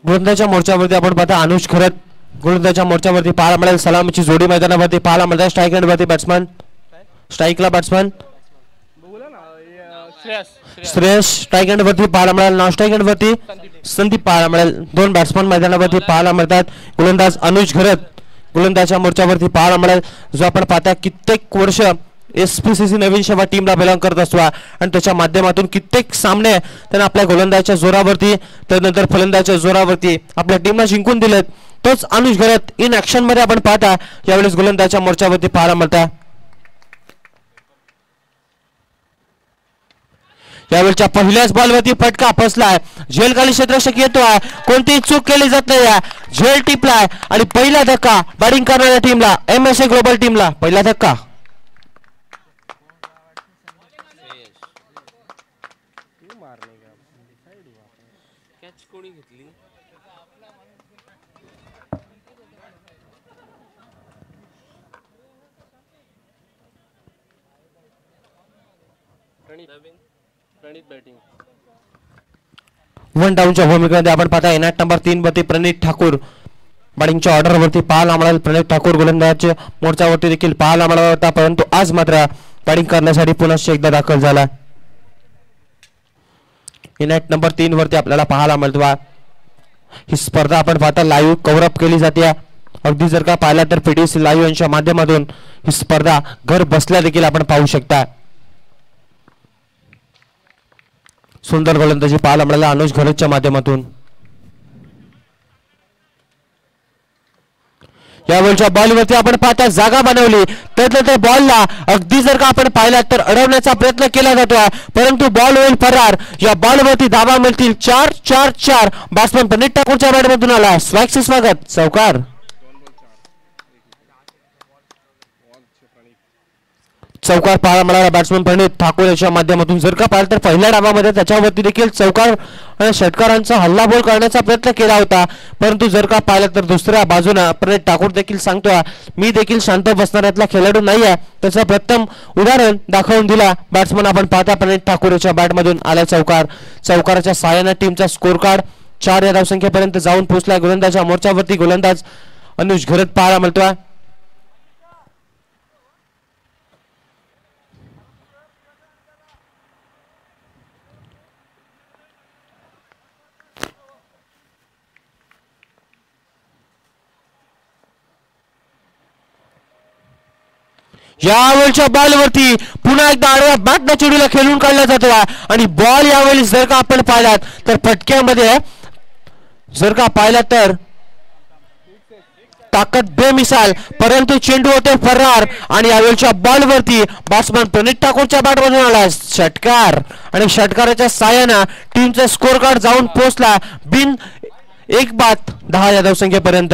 गोलंदाजच्या मोर्चावरती आपण पाहता अनुज खरत गोलंदाजच्या मोर्चावरती पाहायला मिळेल. सलामीची जोडी मैदानावरती पाहायला मिळते. स्ट्राईक एंडवरती बॅट्समन, स्ट्राईकला बॅट्समन श्रेयस, स्ट्राईक एंडवरती पाहायला मिळेल. नॉन स्ट्राईक एंडवरती संदीप पाहायला मिळेल. दोन बॅट्समन मैदानावरती पाहायला मिळतात. गोलंदाज अनुज खरत गोलंदाजच्या मोर्चावरती पाहायला मिळेल, जो आपण पाहता कित्येक वर्ष SPCC नवीन सेवा टीमला बिलॉंग करत असतो आणि त्याच्या माध्यमातून कित्येक सामने त्याने आपल्या गोलंदाजच्या जोरावरती त्यानंतर फलंदाजच्या जोरावरती आपल्या टीमला जिंकून दिलेत. तोच अनुज खरत इन ऍक्शन मध्ये आपण पाहता यावेळेस गोलंदाजच्या मोर्चावरती पाहायला मिळतात. यावेळच्या पहिल्याच बॉलवरती फटका फसलाय. झेलखाली क्षेत्ररक्षक येतोय, कोणतीही चूक केली जात नाही. झेल टिपलाय आणि पहिला धक्का बॅटिंग करणाऱ्या टीमला, MSA ग्लोबल टीमला पहिला धक्का. कॅच कोणी घेतली? प्रणित बॅटिंग. वन डाऊनच्या भूमिकेमध्ये आपण पाहता इनाट नंबर 3 वरती प्रणित ठाकूर बॅटिंगच्या ऑर्डरवरती पाहायला मिळाल. प्रणित ठाकूर गोलंदाजच्या मोर्चावरती देखील पाहायला मिळाला होता, परंतु आज मात्र बॅटिंग करण्यासाठी पुन्हा एकदा दाखल झाला. इनाट नंबर 3 वरती आपल्याला पाहायला मिळतो. ही स्पर्धा आपण पाहता लाईव्ह कव्हरअप केली जाते. अगदी जर का पाहिला तर PTC लाईव्ह यांच्या माध्यमातून ही स्पर्धा घर बसल्या देखील आपण पाहू शकता. सुंदर गोलंदाजी पाहायला मिळाला अनुज खरतच्या माध्यमातून. यावेळच्या बॉलवरती आपण पाहता जागा बनवली, त्यानंतर बॉलला अगदी जर का आपण पाहिला तर अडवण्याचा प्रयत्न केला जातो, परंतु बॉल होईल फरार. या बॉलवरती धावा मिळतील 4-4-4. बॅट्समन प्रणित ठाकूरच्या बॅटमधून आला. स्वागत स्वागत चौकार. चौकार पाहायला मिळाला बॅट्समन प्रणित ठाकूर याच्या माध्यमातून. जर का पाहिलं तर पहिल्या डावामध्ये त्याच्यावरती देखील चौकार आणि षटकारांचा हल्लाबोल करण्याचा प्रयत्न केला होता, परंतु जर का पाहिलं तर दुसऱ्या बाजूने प्रणित ठाकूर देखील सांगतोय मी देखील शांत बसणाऱ्यातला खेळाडू नाहीये. त्याचं प्रथम उदाहरण दाखवून दिला बॅट्समन आपण पाहता प्रणित ठाकूर याच्या बॅटमधून आला चौकार. चौकाराच्या सहाय्याने टीमचा स्कोर कार्ड 4 या धावसंख्येपर्यंत जाऊन पोहोचला. गोलंदाजच्या मोर्चावरती गोलंदाज अनुज खरत पाहायला मिळतोय. यावेळच्या बॉलवरती पुन्हा एकदा आडव्या बॅटने चेंडूला खेळून काढला जातो आणि बॉल यावेळी जर का आपण पाहिलात तर फटक्यामध्ये जर का पाहिला तर ताकद बेमिसाल, परंतु चेंडू होते फरार. आणि यावेळच्या बॉलवरती बॅट्समन प्रणित ठाकूरच्या बॅटमधून आला षटकार आणि षटकाराच्या साहाय्याने टीमचा स्कोर कार्ड जाऊन पोहोचला बिन एक बाद 10 या धावसंख्येपर्यंत.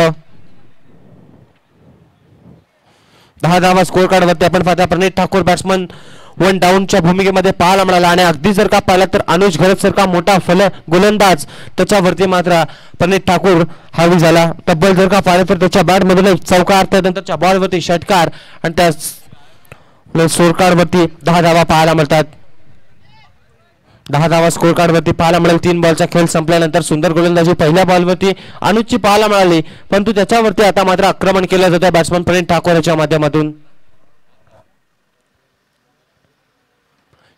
10 धावा स्कोर कार्ड वरती आपण पाहता प्रणित ठाकूर बॅट्समन वन डाऊनच्या भूमिकेमध्ये पाहायला मिळाला. आणि अगदी जर का पाहिला तर अनुज खरत सारखा मोठा गोलंदाज त्याच्यावरती मात्र प्रणित ठाकूर हावी झाला. तब्बल जर का पाहिलं तर त्याच्या बॅटमधून चौकार, त्यानंतरच्या बॉलवरती षटकार आणि त्या स्कोर कार्ड वरती 10 धावा पाहायला मिळतात. 10 धावा स्कोर कार्ड वरती पाहायला मिळेल. 3 बॉलचा खेळ संपल्यानंतर सुंदर गोलंदाजी पहिल्या बॉलवरती अनुजची पाहायला मिळाली, परंतु त्याच्यावरती आता मात्र आक्रमण केलं जातं बॅट्समन प्रणित ठाकूर याच्या माध्यमातून.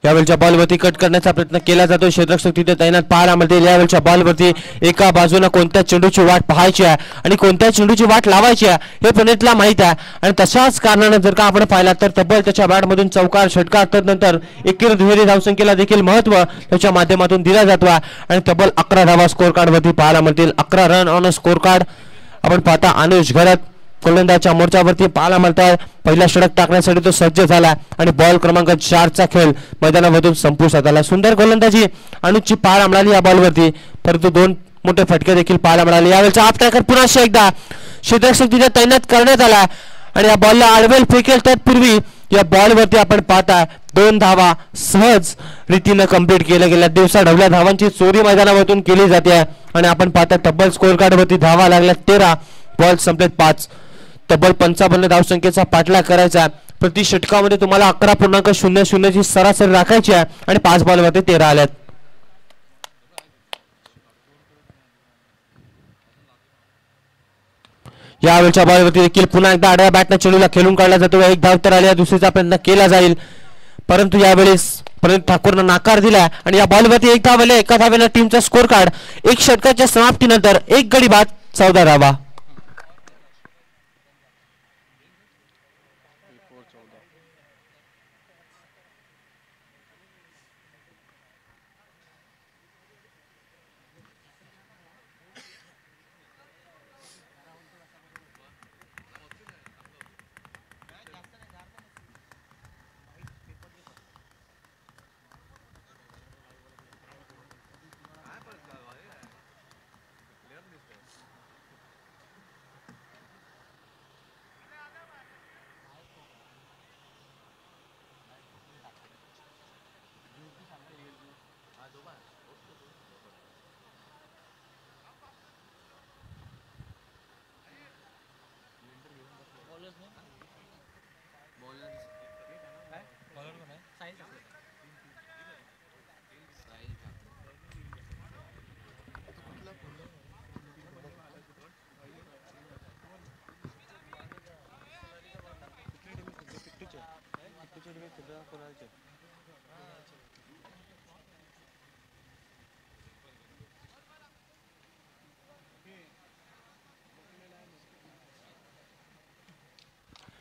यावेळच्या बॉलवरती कट करण्याचा प्रयत्न केला जातो. क्षेत्ररक्षक तिथे तैनात पाहायला मिळते. यावेळच्या बॉलवरती एका बाजूने कोणत्या चेंडूची वाट पाहायची आहे आणि कोणत्या चेंडूची वाट लावायची आहे हे प्रणितला माहित आहे. आणि तशाच कारणाने जर का आपण पाहिला तर तब्बल त्याच्या बॅटमधून चौकार षटकार तदनंतर एकेरी दुहेरी धावसंख्येला देखील महत्व त्याच्या माध्यमातून दिला जातो आणि तब्बल 11 धावा स्कोर कार्ड वरती पाहायला मिळतील. 11 रन ऑन स्कोर कार्ड आपण पाहता. अनुज घरत गोलंदाजच्या मोर्चावरती पाहायला मिळतात. पहिला षटक टाकण्यासाठी तो सज्ज झाला आणि बॉल क्रमांक 4चा खेळ मैदानामधून संपुष्टात आला. सुंदर गोलंदाजी अनुजची पाहायला मिळाली या बॉलवरती, परंतु 2 मोठे फटके देखील पाहायला मिळाले. यावेळेचा आप ट्रॅकर पुन्हा एकदा क्षेत्ररक्षक तिथे तैनात करण्यात आला आणि या बॉलला आडवेल फेकेल तत्पूर्वी या बॉलवरती आपण पाहता 2 धावा सहज रीतीने कंप्लीट केल्या गेल्या. दिवसा ढवल्या धावांची चोरी मैदानामधून केली जाते आणि आपण पाहता तब्बल स्कोर कार्ड वरती धावा लागल्या 13, बॉल संपलेत 5. तब्बल 55 धावसंख्येचा पाठलाग करायचा. प्रति षटकामध्ये तुम्हाला 11.00 ची सरासरी राखायची आहे आणि 5 बॉलवरती 13 आल्यात. यावेळच्या बॉलवरती देखील पुन्हा एकदा आडव्या बॅटने चेंडूला खेळून काढला जातो. 1 धाव तर आली, दुसरीचा प्रयत्न केला जाईल, परंतु यावेळेस प्रणित ठाकूरनं नाकार दिला आणि या बॉलवरती 1 धाव आले. एका धावेने टीमचा स्कोर कार्ड 1 षटकाच्या समाप्तीनंतर 1 गडी बाद 14 धावा.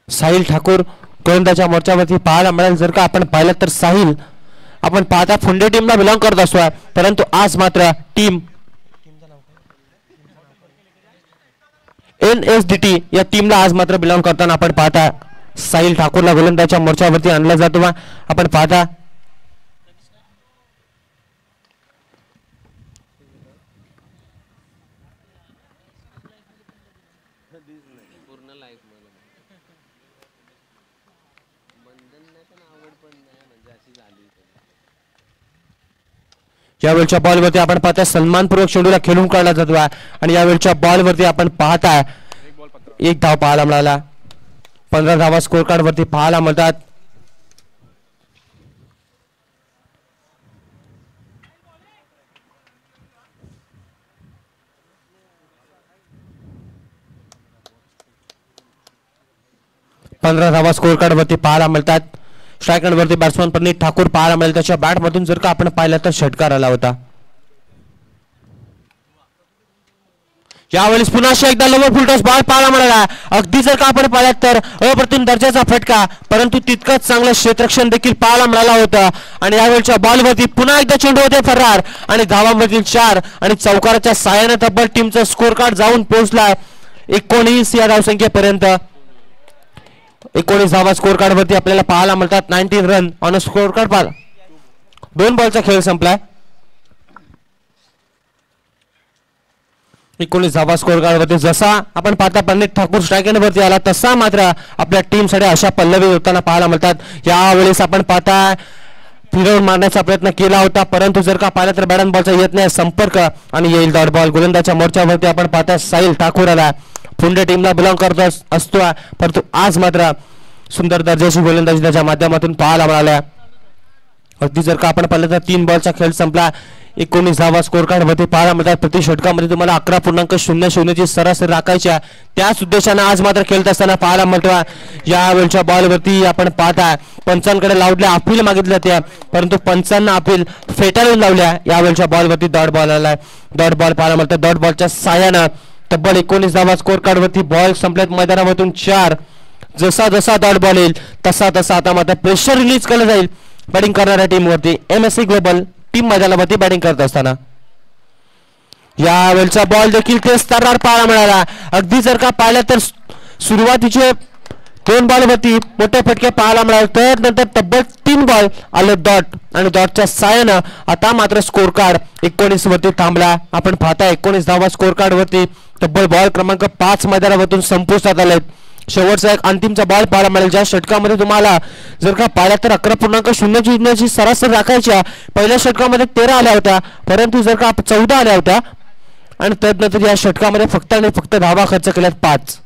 साहिल ठाकूर गोलंदाजच्या मोर्चावरती पाहायला मिळेल. जर का आपण पाहिलं तर साहिल आपण पाहता फुंडे टीमला बिलॉंग करत असतो, परंतु आज मात्र टीम NSDT या टीमला आज मात्र बिलॉंग करताना आपण पाहता साहिल ठाकूरला गोलंदाजच्या मोर्चावरती आणला जातो. आपण पाहता यावेळच्या बॉलवरती आपण पाहता सन्मानपूर्वक चेंडूला खेळून काढला जातो आणि यावेळच्या बॉलवरती आपण पाहता 1 धाव पाहायला मिळाला. 15 धावा स्कोर कार्ड वरती पाहायला मिळतात. स्कोर कार्ड वरती पाहायला मिळतात. स्ट्राईक वरती बॅट्समन प्रणित ठाकूर पाहायला मिळेल. त्याच्या बॅट मधून जर का आपण पाहिलं तर षटकार आला होता. यावेळेस पुन्हा एकदा लोवर फुल टॉस बॉल पाहायला मिळाला. अगदी जर का आपण पाहिलं तर अप्रतिम दर्जाचा फटका, परंतु तितकंच चांगलं क्षेत्ररक्षण देखील पाहायला मिळाला होता आणि यावेळच्या बॉलवरती पुन्हा एकदा चेंडू होते फरार आणि धावांमधील 4 आणि चौकाराच्या साहाय्याने तब्बल टीमचा स्कोर कार्ड जाऊन पोहोचलाय 19 या धावसंख्येपर्यंत. 19 धावा स्कोर कार्ड वरती आपल्याला पाहायला मिळतात. 19 रन ऑन स्कोर कार्ड. 2 बॉलचा खेळ संपलाय. 19 धावा स्कोर कार्ड वरती जसा आपण पाहता प्रणित ठाकूर स्ट्राईक वरती आला तसा मात्र आपल्या टीम साठी अशा पल्लवी होताना पाहायला मिळतात. यावेळेस आपण पाहता फिरवून मारण्याचा प्रयत्न केला होता, परंतु जर का पाहिलं तर बॅट अँड बॉलचा येत नाही संपर्क आणि येईल डॉट बॉल. गोलंदाजच्या मोर्चावरती आपण पाहता साहिल ठाकूर आला. फुंडे टीमला बिलॉंग करत असतो, परंतु आज मात्र सुंदर दर्जाची गोलंदाजी त्याच्या माध्यमातून पाहायला मिळाल्या. अगदी जर का आपण पाहिलं तर 3 बॉलचा खेळ संपला. 19 धावा स्कोर कार्ड मध्ये पाहायला मिळतात. प्रति षटकामध्ये तुम्हाला 11.00 ची सरासरी राखायच्या. त्याच उद्देशाने आज मात्र खेळत असताना पाहायला मिळतं. यावेळच्या बॉलवरती आपण पाहता पंचांकडे लावल्या अपील मागितल्या त्या, परंतु पंचांना अपील फेटाळून लावल्या. यावेळच्या बॉलवरती डॉट बॉल आलाय. डॉट बॉल पाहायला मिळतं. डॉट बॉलच्या साह्यानं तब्बल 19 धावा स्कोर कार्ड वरती बॉल संपल्यात मैदानामधून 4. जसा जसा डॉट बॉल येईल तसा तसा आता मात्र प्रेशर रिलीज केलं जाईल बॅटिंग करणाऱ्या टीमवरती. MSC ग्लोबल टीम मैदानावरती बॅटिंग करत असताना यावेळचा बॉल देखील तेच तर्रार पाहायला मिळाला. अगदी जर का पाहिलं तर सुरुवातीचे 2 बॉलवरती मोठे फटके पाहायला मिळाले, तर नंतर तब्बल 3 बॉल आले डॉट, आणि डॉटच्या साह्यानं आता मात्र स्कोर कार्ड 19 वरती थांबला. आपण पाहता 19 धावा स्कोर कार्ड वरती तब्बल बॉल क्रमांक 5 मैदानावरून संपुष्टात आलेत. शेवटचा एक अंतिमचा बॉल पाहायला मिळेल. ज्या षटकामध्ये तुम्हाला जर का पाहिला तर 11.00 ची सरासरी राखायच्या. पहिल्या षटकामध्ये 13 आल्या होत्या, परंतु जर का 14 आल्या होत्या, आणि त्यानंतर या षटकामध्ये फक्त आणि फक्त धावा खर्च केल्यात 5.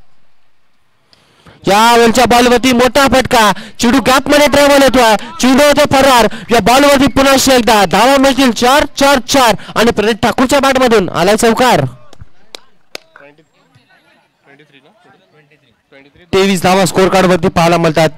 यावेळच्या बॉलवरती मोठा फटका. चिडू गॅप मध्ये ट्रॅव्हल होतोय. चिडू होते फरार. या बॉलवरती पुन्हा एकदा धावा मिळतील 4-4-4, आणि प्रणित ठाकूरच्या बॅट मधून आलाय चौकार. 23 धावा स्कोर कार्ड वरती पाहायला मिळतात.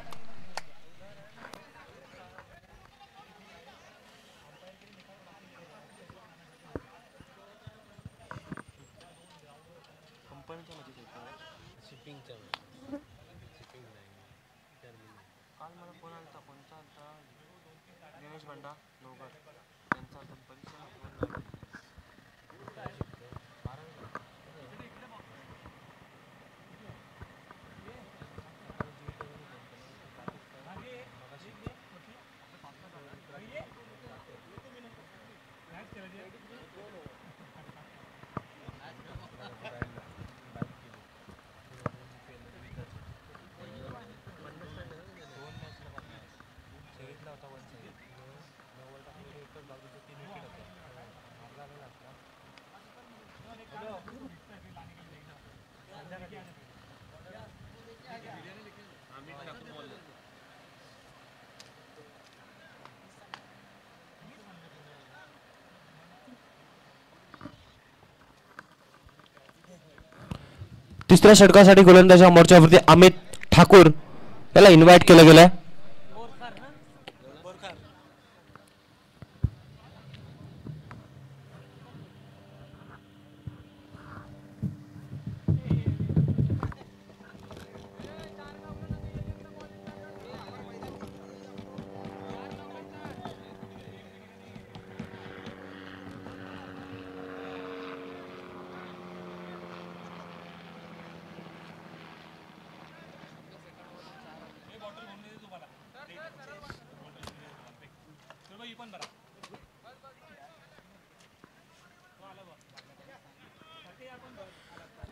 तिसऱ्या षटकासाठी गोलंदाजा मोर्चावरती अमित ठाकूर याला इन्व्हाइट केलं गेलंय.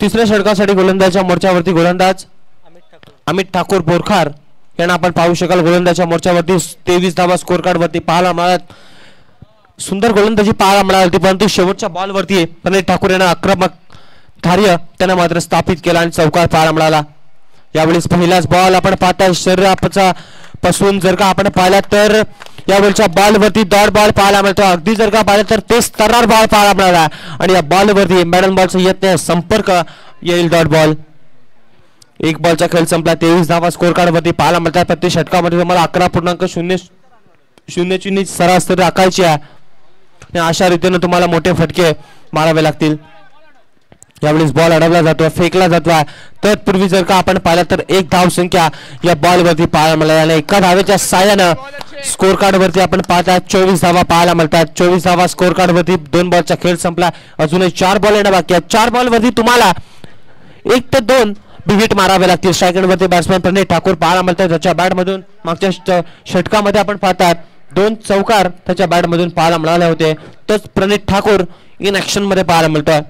तिसऱ्या षटकासाठी गोलंदाजाच्या मोर्चावरती गोलंदाज अमित ठाकूर बोरखार यांना आपण पाहू शकाल. गोलंदाजाच्या मोर्चावरती 23 धावा स्कोर कार्ड वरती पाहायला मिळाला. सुंदर गोलंदाजी पाहायला मिळाली, परंतु शेवटच्या बॉल वरती अमित ठाकूर यांना आक्रमक कार्य त्यांना मात्र स्थापित केला आणि चौकार पाहायला मिळाला. यावेळेस पहिलाच बॉल आपण पाहता शरीराचा पासून जर का आपण पाहिला तर यावेळच्या बॉल वरती डॉट बॉल पाहायला मिळतो. अगदी जर का पाहिलं तर तेच तर्रार बॉल पाहायला मिळाला, आणि या बॉल वरती मॅडम बॉलचा येत नाही संपर्क येईल डॉट बॉल. 1 बॉलचा खेळ संपला. 23 धावा स्कोर कार्ड वरती पाहायला मिळतात. प्रति षटकामध्ये तुम्हाला 11.00 सरासरी राखायची आहे. अशा रीतीने तुम्हाला मोठे फटके मारावे लागतील. यावेळेस बॉल अडवला जातो, फेकला जातो. तत्पूर्वी जर का आपण पाहिलं तर 1 धाव संख्या या बॉल वरती पाहायला मिळाली. एका धावेच्या साह्यानं स्कोर कार्ड वरती आपण पाहता 24 धावा पाहायला मिळतात. 24 धावा स्कोर कार्ड वरती 2 बॉलचा खेळ संपला. अजूनही 4 बॉल येणं बाकी आहे. 4 बॉल वरती तुम्हाला 1 ते 2 विकेट मारावे लागतील. स्ट्रायक वरती बॅट्समॅन प्रणित ठाकूर पाहायला मिळतात. त्याच्या बॅट मधून मागच्या षटकामध्ये आपण पाहतात 2 चौकार त्याच्या बॅट मधून पाहायला मिळाले होते. तोच प्रणित ठाकूर इन ऍक्शन मध्ये पाहायला मिळतोय.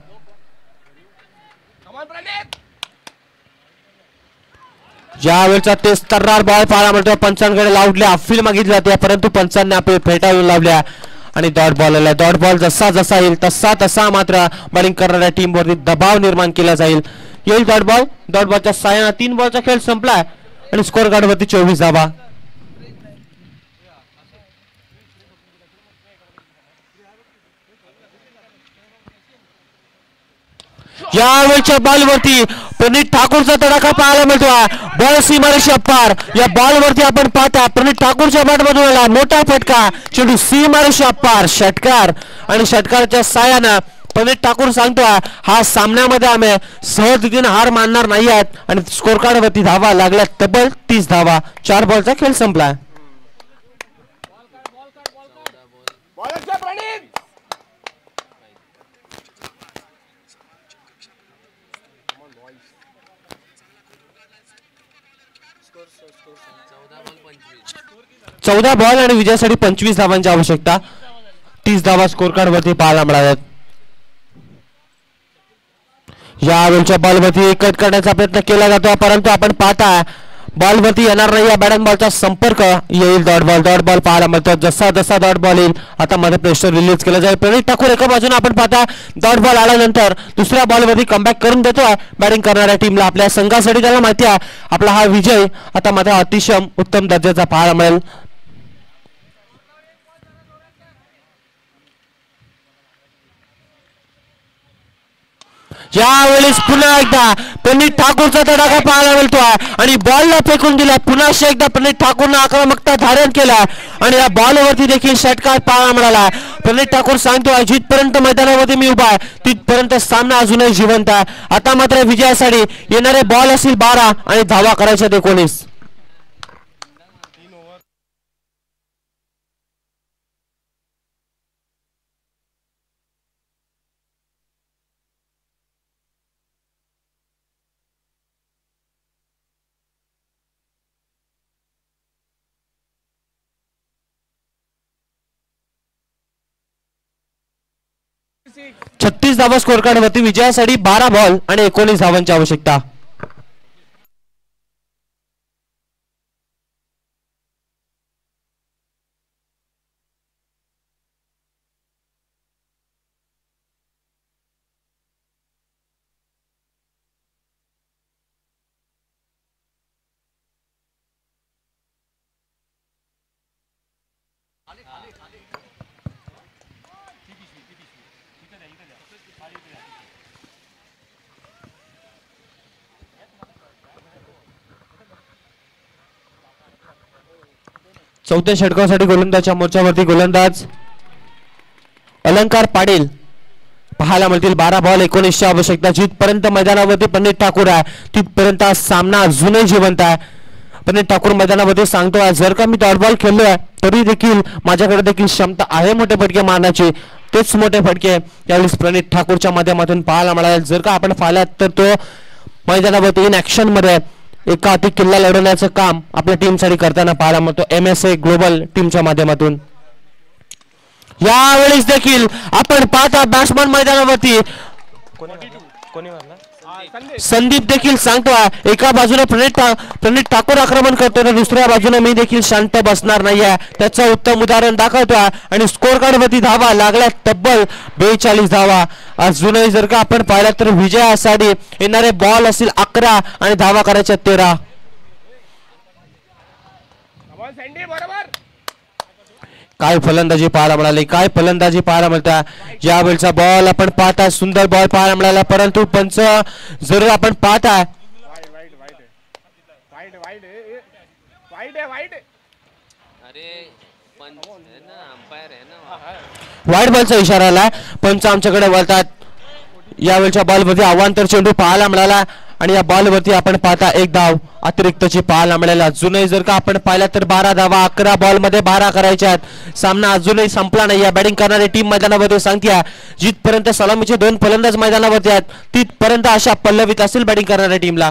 यावेळचा तेच तर्रार बॉल पाहायला मिळतो. पंचांकडे लावल्या अपील मागितली जाते, परंतु पंचांनी अपील फेटाळून लावल्या आणि डॉट बॉल आला. डॉट बॉल जसा जसा येईल तसा तसा मात्र बॉलिंग करणाऱ्या टीम वरती दबाव निर्माण केला जाईल. येईल डॉट बॉल. डॉट बॉलच्या साह्याने 3 बॉलचा खेळ संपला आणि स्कोर कार्ड वरती 24 धावा. यावेळच्या बॉलवरती प्रणित ठाकूरचा तडाखा पाहायला मिळतोय. बॉल सीमारेषा पार. या बॉलवरती आपण पाहता प्रणित ठाकूरच्या बॅटमधून आला मोठा फटका. चेंडू सीमारेषा पार. षटकार आणि षटकाराच्या साहाय्यानं प्रणित ठाकूर सांगतोय हा सामन्यामध्ये आम्ही सहजतेने हार मानणार नाही आहेत. आणि स्कोर कार्ड वरती धावा लागल्या तब्बल 30 धावा. 4 बॉलचा खेळ संपला. चौदा बॉल आणि विजयासाठी 25 धावांची आवश्यकता. 30 धावा स्कोर कार्ड वरती पाहायला मिळाल्यात. यावेळच्या बॉलवरती कट करण्याचा प्रयत्न केला जातो परंतु आपण पाहता बॉलवरती येणार नाही. या बॅट अँड बॉलचा संपर्क येईल. डॉट बॉल पाहायला मिळतो. जसा जसा डॉट बॉल येईल आता मध्ये प्रेशर रिलीज केलं जाईल. प्रणित ठाकूर एका बाजूने आपण पाहता डॉट बॉल आल्यानंतर दुसऱ्या बॉलवरती कमबॅक करून देतोय बॅटिंग करणाऱ्या टीमला. आपल्या संघासाठी त्याला माहिती आहे आपला हा विजय आता मध्ये अतिशय उत्तम दर्जाचा पाहायला मिळेल. यावेळेस पुन्हा एकदा प्रणित ठाकूरचा तडाखा पाहायला मिळतोय आणि बॉलला फेकून दिला. पुन्हा एकदा प्रणित ठाकूरनं आक्रमकता धारण केला आणि या बॉलवरती देखील षटकार पाहायला मिळाला. प्रणित ठाकूर सांगतोय जिथपर्यंत मैदानामध्ये मी उभा आहे तिथपर्यंत सामना अजूनही जिवंत आहे. आता मात्र विजयासाठी येणारे बॉल असतील 12 आणि धावा करायच्या 19. छत्तीस धावा स्कोर कार्ड वरती विजयासाठी 12 बॉल आणि 19 धावांची आवश्यकता. चौथ्या षटकासाठी गोलंदाजच्या मोर्चावरती गोलंदाज अलंकार पाटील पाहायला मिळतील. 12 बॉल 19 आवश्यकता. जिथपर्यंत मैदानावरती प्रणित ठाकूर आहे तिथपर्यंत सामना अजूनही जिवंत आहे. प्रणित ठाकूर मैदानामध्ये सांगतोय जर का मी डॉट बॉल खेळलोय तरी देखील माझ्याकडे देखील क्षमता आहे मोठे फटके मारण्याची. तेच मोठे फटके यावेळी प्रणित ठाकूरच्या माध्यमातून पाहायला मिळाले. जर का आपण पाहिलात तर तो मैदानावरती इन ऍक्शन मध्ये एका अति किल्ला लढवण्याचं काम आपल्या टीमसाठी करताना पाहायला मिळतो MSA ग्लोबल टीमच्या माध्यमातून. यावेळेस देखील आपण पाहता बॅट्समन मैदानावरती संदीप देखील सांगतोय एका बाजूने प्रणित ठाकूर आक्रमण करतोय तर दुसऱ्या बाजूने मी देखील शांत बसणार नाहीये. त्याचं उत्तम उदाहरण दाखवतोय आणि स्कोर कार्ड वरती धावा लागल्या तब्बल 42 धावा. अजूनही जर का आपण पाहिलं तर विजयासाठी येणारे बॉल असतील 11 आणि धावा करायच्या 13. काय फलंदाजी पाहायला मिळाली. काय फलंदाजी पाहायला मिळता. यावेळचा बॉल आपण पाहता सुंदर बॉल पाहायला मिळाला परंतु पंच जरूर आपण पाहता वाईट बॉलचा इशारा आला. पंच आमच्याकडे वळतात. यावेळच्या बॉलवरती अवांतर चेंडू पाहायला मिळाला आणि या बॉलवरती आपण पाहता एक धाव अतिरिक्तची पाहायला मिळाला. अजूनही जर का आपण पाहिला तर 12 धावा 11 बॉल मध्ये 12 करायच्या आहेत. सामना अजूनही संपला नाही. या बॅटिंग करणारी टीम मैदानामध्ये सांगते जिथपर्यंत सलामीचे 2 फलंदाज मैदानावरती आहेत तिथपर्यंत अशा पल्लवीत असेल बॅटिंग करणाऱ्या टीमला.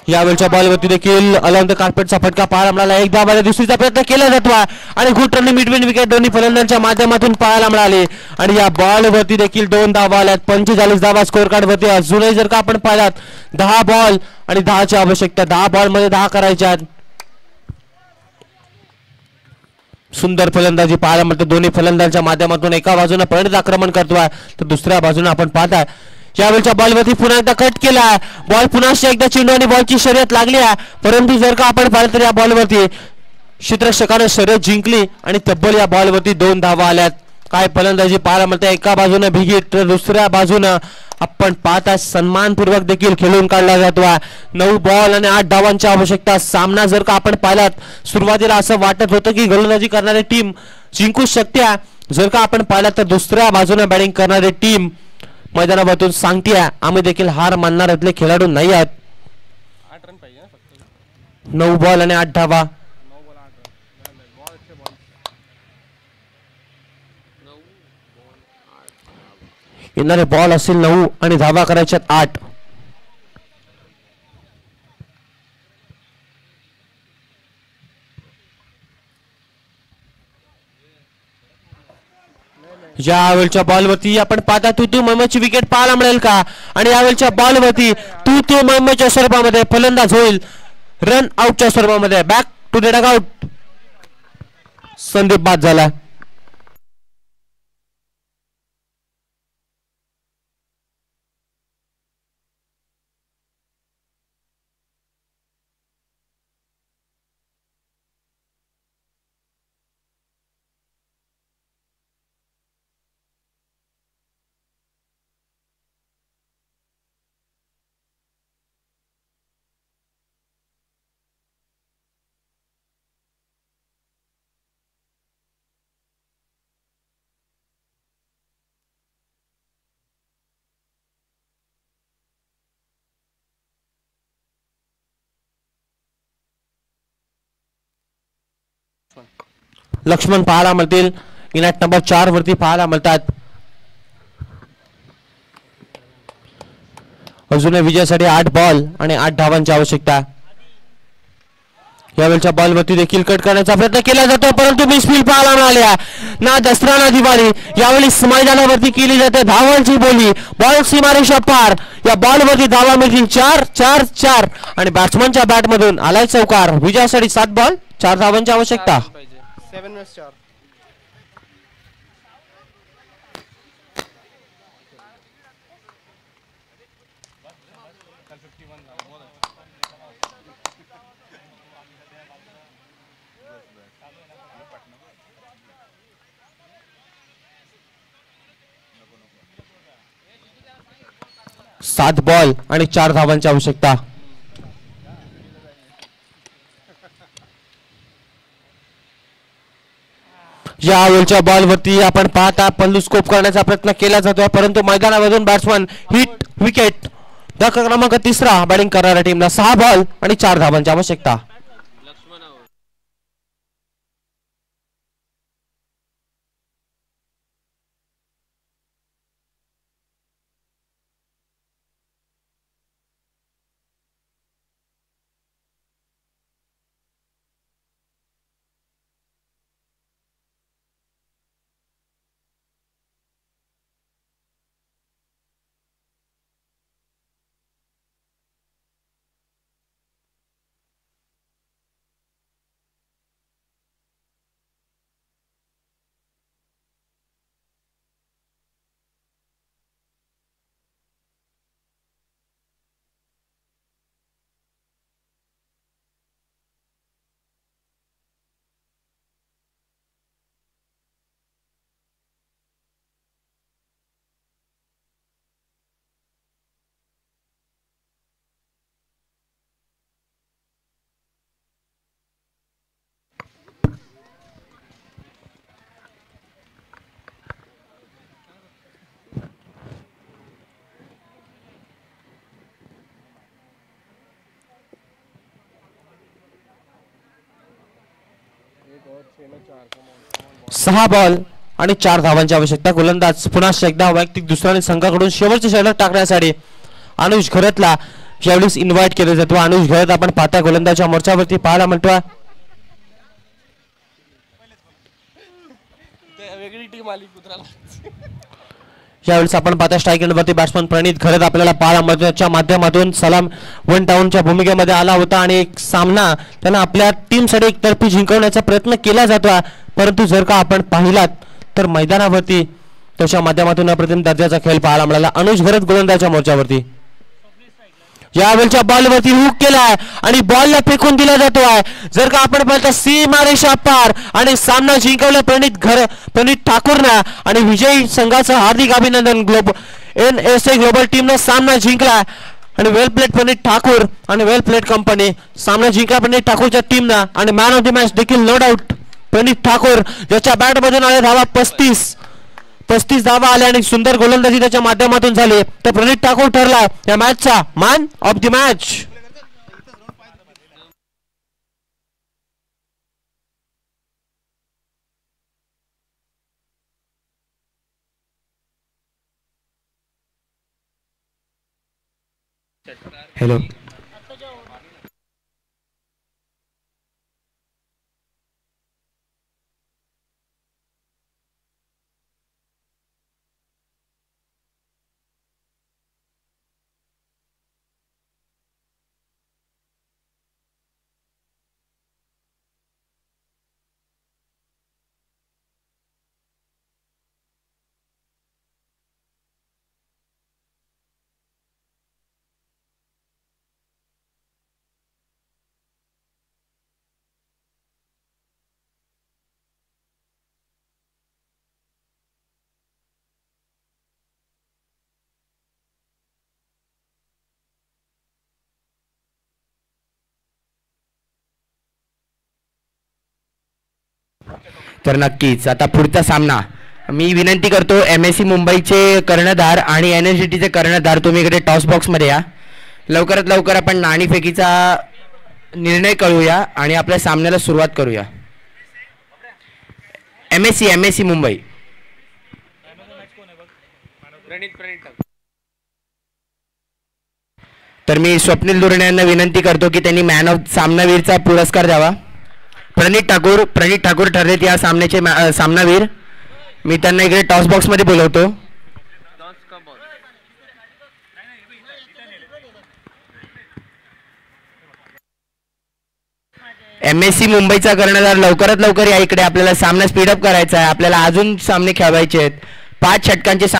यावेळच्या बॉलवरती देखील अलाउन द कार्पेटचा फटका पाहायला मिळाला. एक धावा दुसरीचा प्रयत्न केला जातो आणि गुड रन मिड विकेट दोन्ही फलंदाजांच्या माध्यमातून पाहायला मिळाले आणि या बॉलवरती देखील 2 धावा आल्यात. 45 धावा स्कोर कार्ड वरती. अजूनही जर का आपण पाहिलात 10 बॉल आणि 10ची आवश्यकता. 10 बॉल मध्ये 10 करायच्या आहेत. सुंदर फलंदाजी पाहायला मिळते. दोन्ही फलंदाजांच्या माध्यमातून एका बाजूने प्रणित आक्रमण करतोय तर दुसऱ्या बाजूने आपण पाहताय यावेळच्या बॉलवरती पुन्हा एकदा कट केला. बॉल पुन्हा एकदा चेंडू आणि बॉलची शर्यत लागली आहे परंतु जर का आपण पाहिलं तर या बॉलवरती क्षेत्ररक्षकाने शर्यत जिंकली आणि तब्बल या बॉलवरती 2 धावा आल्यात. काय फलंदाजी पाहायला मिळते. एका बाजूने भिगीत तर दुसऱ्या बाजूनं आपण पाहता सन्मानपूर्वक देखील खेळून काढला जातो. 9 बॉल आणि 8 धावांची आवश्यकता. सामना जर का आपण पाहिलात सुरुवातीला असं वाटत होतं की गोलंदाजी करणारी टीम जिंकू शकते. जर का आपण पाहिलात तर दुसऱ्या बाजूने बॅटिंग करणारी टीम मैदानावरून सांगते आम्ही देखील हार मानणार इथले खेळाडू नाही आहेत. 8 रन पाहिजे फक्त. 9 बॉल आणि 8 धावा. 9 बॉल 8 रन. बॉल अच्छे बॉल. येणारे बॉल असेल 9 आणि धावा करायच्यात 8. यावेळच्या बॉलवरती आपण पाहता तू मैमची विकेट पाहायला मिळेल का. आणि यावेळच्या बॉलवरती तू मैमच्या स्वरूपामध्ये फलंदाज होईल रन आउटच्या स्वरूपामध्ये. Back to the dugout. Sandeep बाद झाला. लक्ष्मण पाहायला मिळतील. इनॅट नंबर 4 वरती पाहायला मिळतात. अजूनही विजयासाठी 8 बॉल आणि 8 धावांची आवश्यकता. यावेळच्या बॉलवरती देखील कट करण्याचा प्रयत्न केला जातो परंतु मिसफील्ड पाहायला मिळाल्या. ना दसरा ना दिवाळी यावेळी मैदानावरती केली जाते धावांची बोली. बॉल सीमारेषा पार. या बॉलवरती धावा मिळतील 4-4-4 आणि बॅट्समनच्या बॅटमधून आलाय चौकार. विजयासाठी 7 बॉल 4 धावांची आवश्यकता. 7 मिनिट्स 4. सात बॉल आणि 4 धावांची आवश्यकता. या ओव्हरच्या बॉलवरती आपण पाहता पल्लू स्कोप करण्याचा प्रयत्न केला जातो परंतु मैदानामधून बॅट्समन हिट विकेट. धक्का क्रमांक 3 बॅटिंग करणाऱ्या टीमला 6 बॉल आणि 4 धावांची आवश्यकता. सहा बॉल आणि 4 धावांची आवश्यकता. गोलंदाज पुन्हा एकदा वैयक्तिक दुसऱ्या संघाकडून शेवटचे षटक टाकण्यासाठी अनुज घरतला यावेळी इन्व्हाइट केले जातो. अनुज घरत आपण पाहता गोलंदाजच्या मोर्चावरती पाहायला मिळतोय. वेगळी टीम आली कुत्राला. यावेळेस आपण पाहता स्ट्राईक एंडवरती बॅट्समन प्रणित घरत आपल्याला पाहायला मिळतो. त्याच्या माध्यमातून सलाम वन डाऊनच्या भूमिकेमध्ये आला होता आणि एक सामना त्यांना आपल्या टीमसाठी एकतर्फी जिंकवण्याचा प्रयत्न केला जातो परंतु जर का आपण पाहिलात तर मैदानावरती त्याच्या माध्यमातून अप्रतिम दर्जाचा खेळ पाहायला मिळाला. अनुज घरत गोलंदाजच्या मोर्चावरती. यावेळच्या बॉलवरती हुक केलाय आणि बॉलला फेकून दिला जातो आहे. जर का आपण पाहिलं सीमारेषा पार आणि सामना जिंकवला प्रणित ठाकूरनं आणि विजयी संघाचं हार्दिक अभिनंदन. NSA ग्लोबल टीमनं सामना जिंकला आणि वेल प्लेट प्रणित ठाकूर आणि वेल प्लेट कंपनी. सामना जिंकला प्रणित ठाकूरच्या टीमनं आणि मॅन ऑफ द मॅच देखील नो डाऊट प्रणित ठाकूर, ज्याच्या बॅट मधून आले धावा 35 धावा आले आणि सुंदर गोलंदाजी त्याच्या माध्यमातून झाली. तर प्रणित ठाकूर ठरला या मॅचचा man of the match. Hello, तर नक्कीच आता पुढचा सामना मी विनंती करतो MSC मुंबईचे कर्णधार आणि NSGTचे कर्णधार, तुम्ही इकडे टॉस बॉक्स मध्ये या. लवकरात लवकर आपण नाणेफेकीचा निर्णय करूया आणि आपल्या सामन्याला सुरुवात करूया. MSC मुंबई. तर मी स्वप्नील दुर्णे यांना विनंती करतो की त्यांनी मॅन ऑफ सामनावीरचा पुरस्कार द्यावा. प्रणित ठाकूर ठरलेत या सामन्याचे सामनावीर. मी त्यांना इकडे टॉस बॉक्स मध्ये बोलवतो. MSC मुंबईचा कर्णधार लवकरात लवकर या इकडे. आपल्याला सामना स्पीडअप करायचा आहे. आपल्याला अजून सामने खेळवायचे आहेत. 5 षटकांचे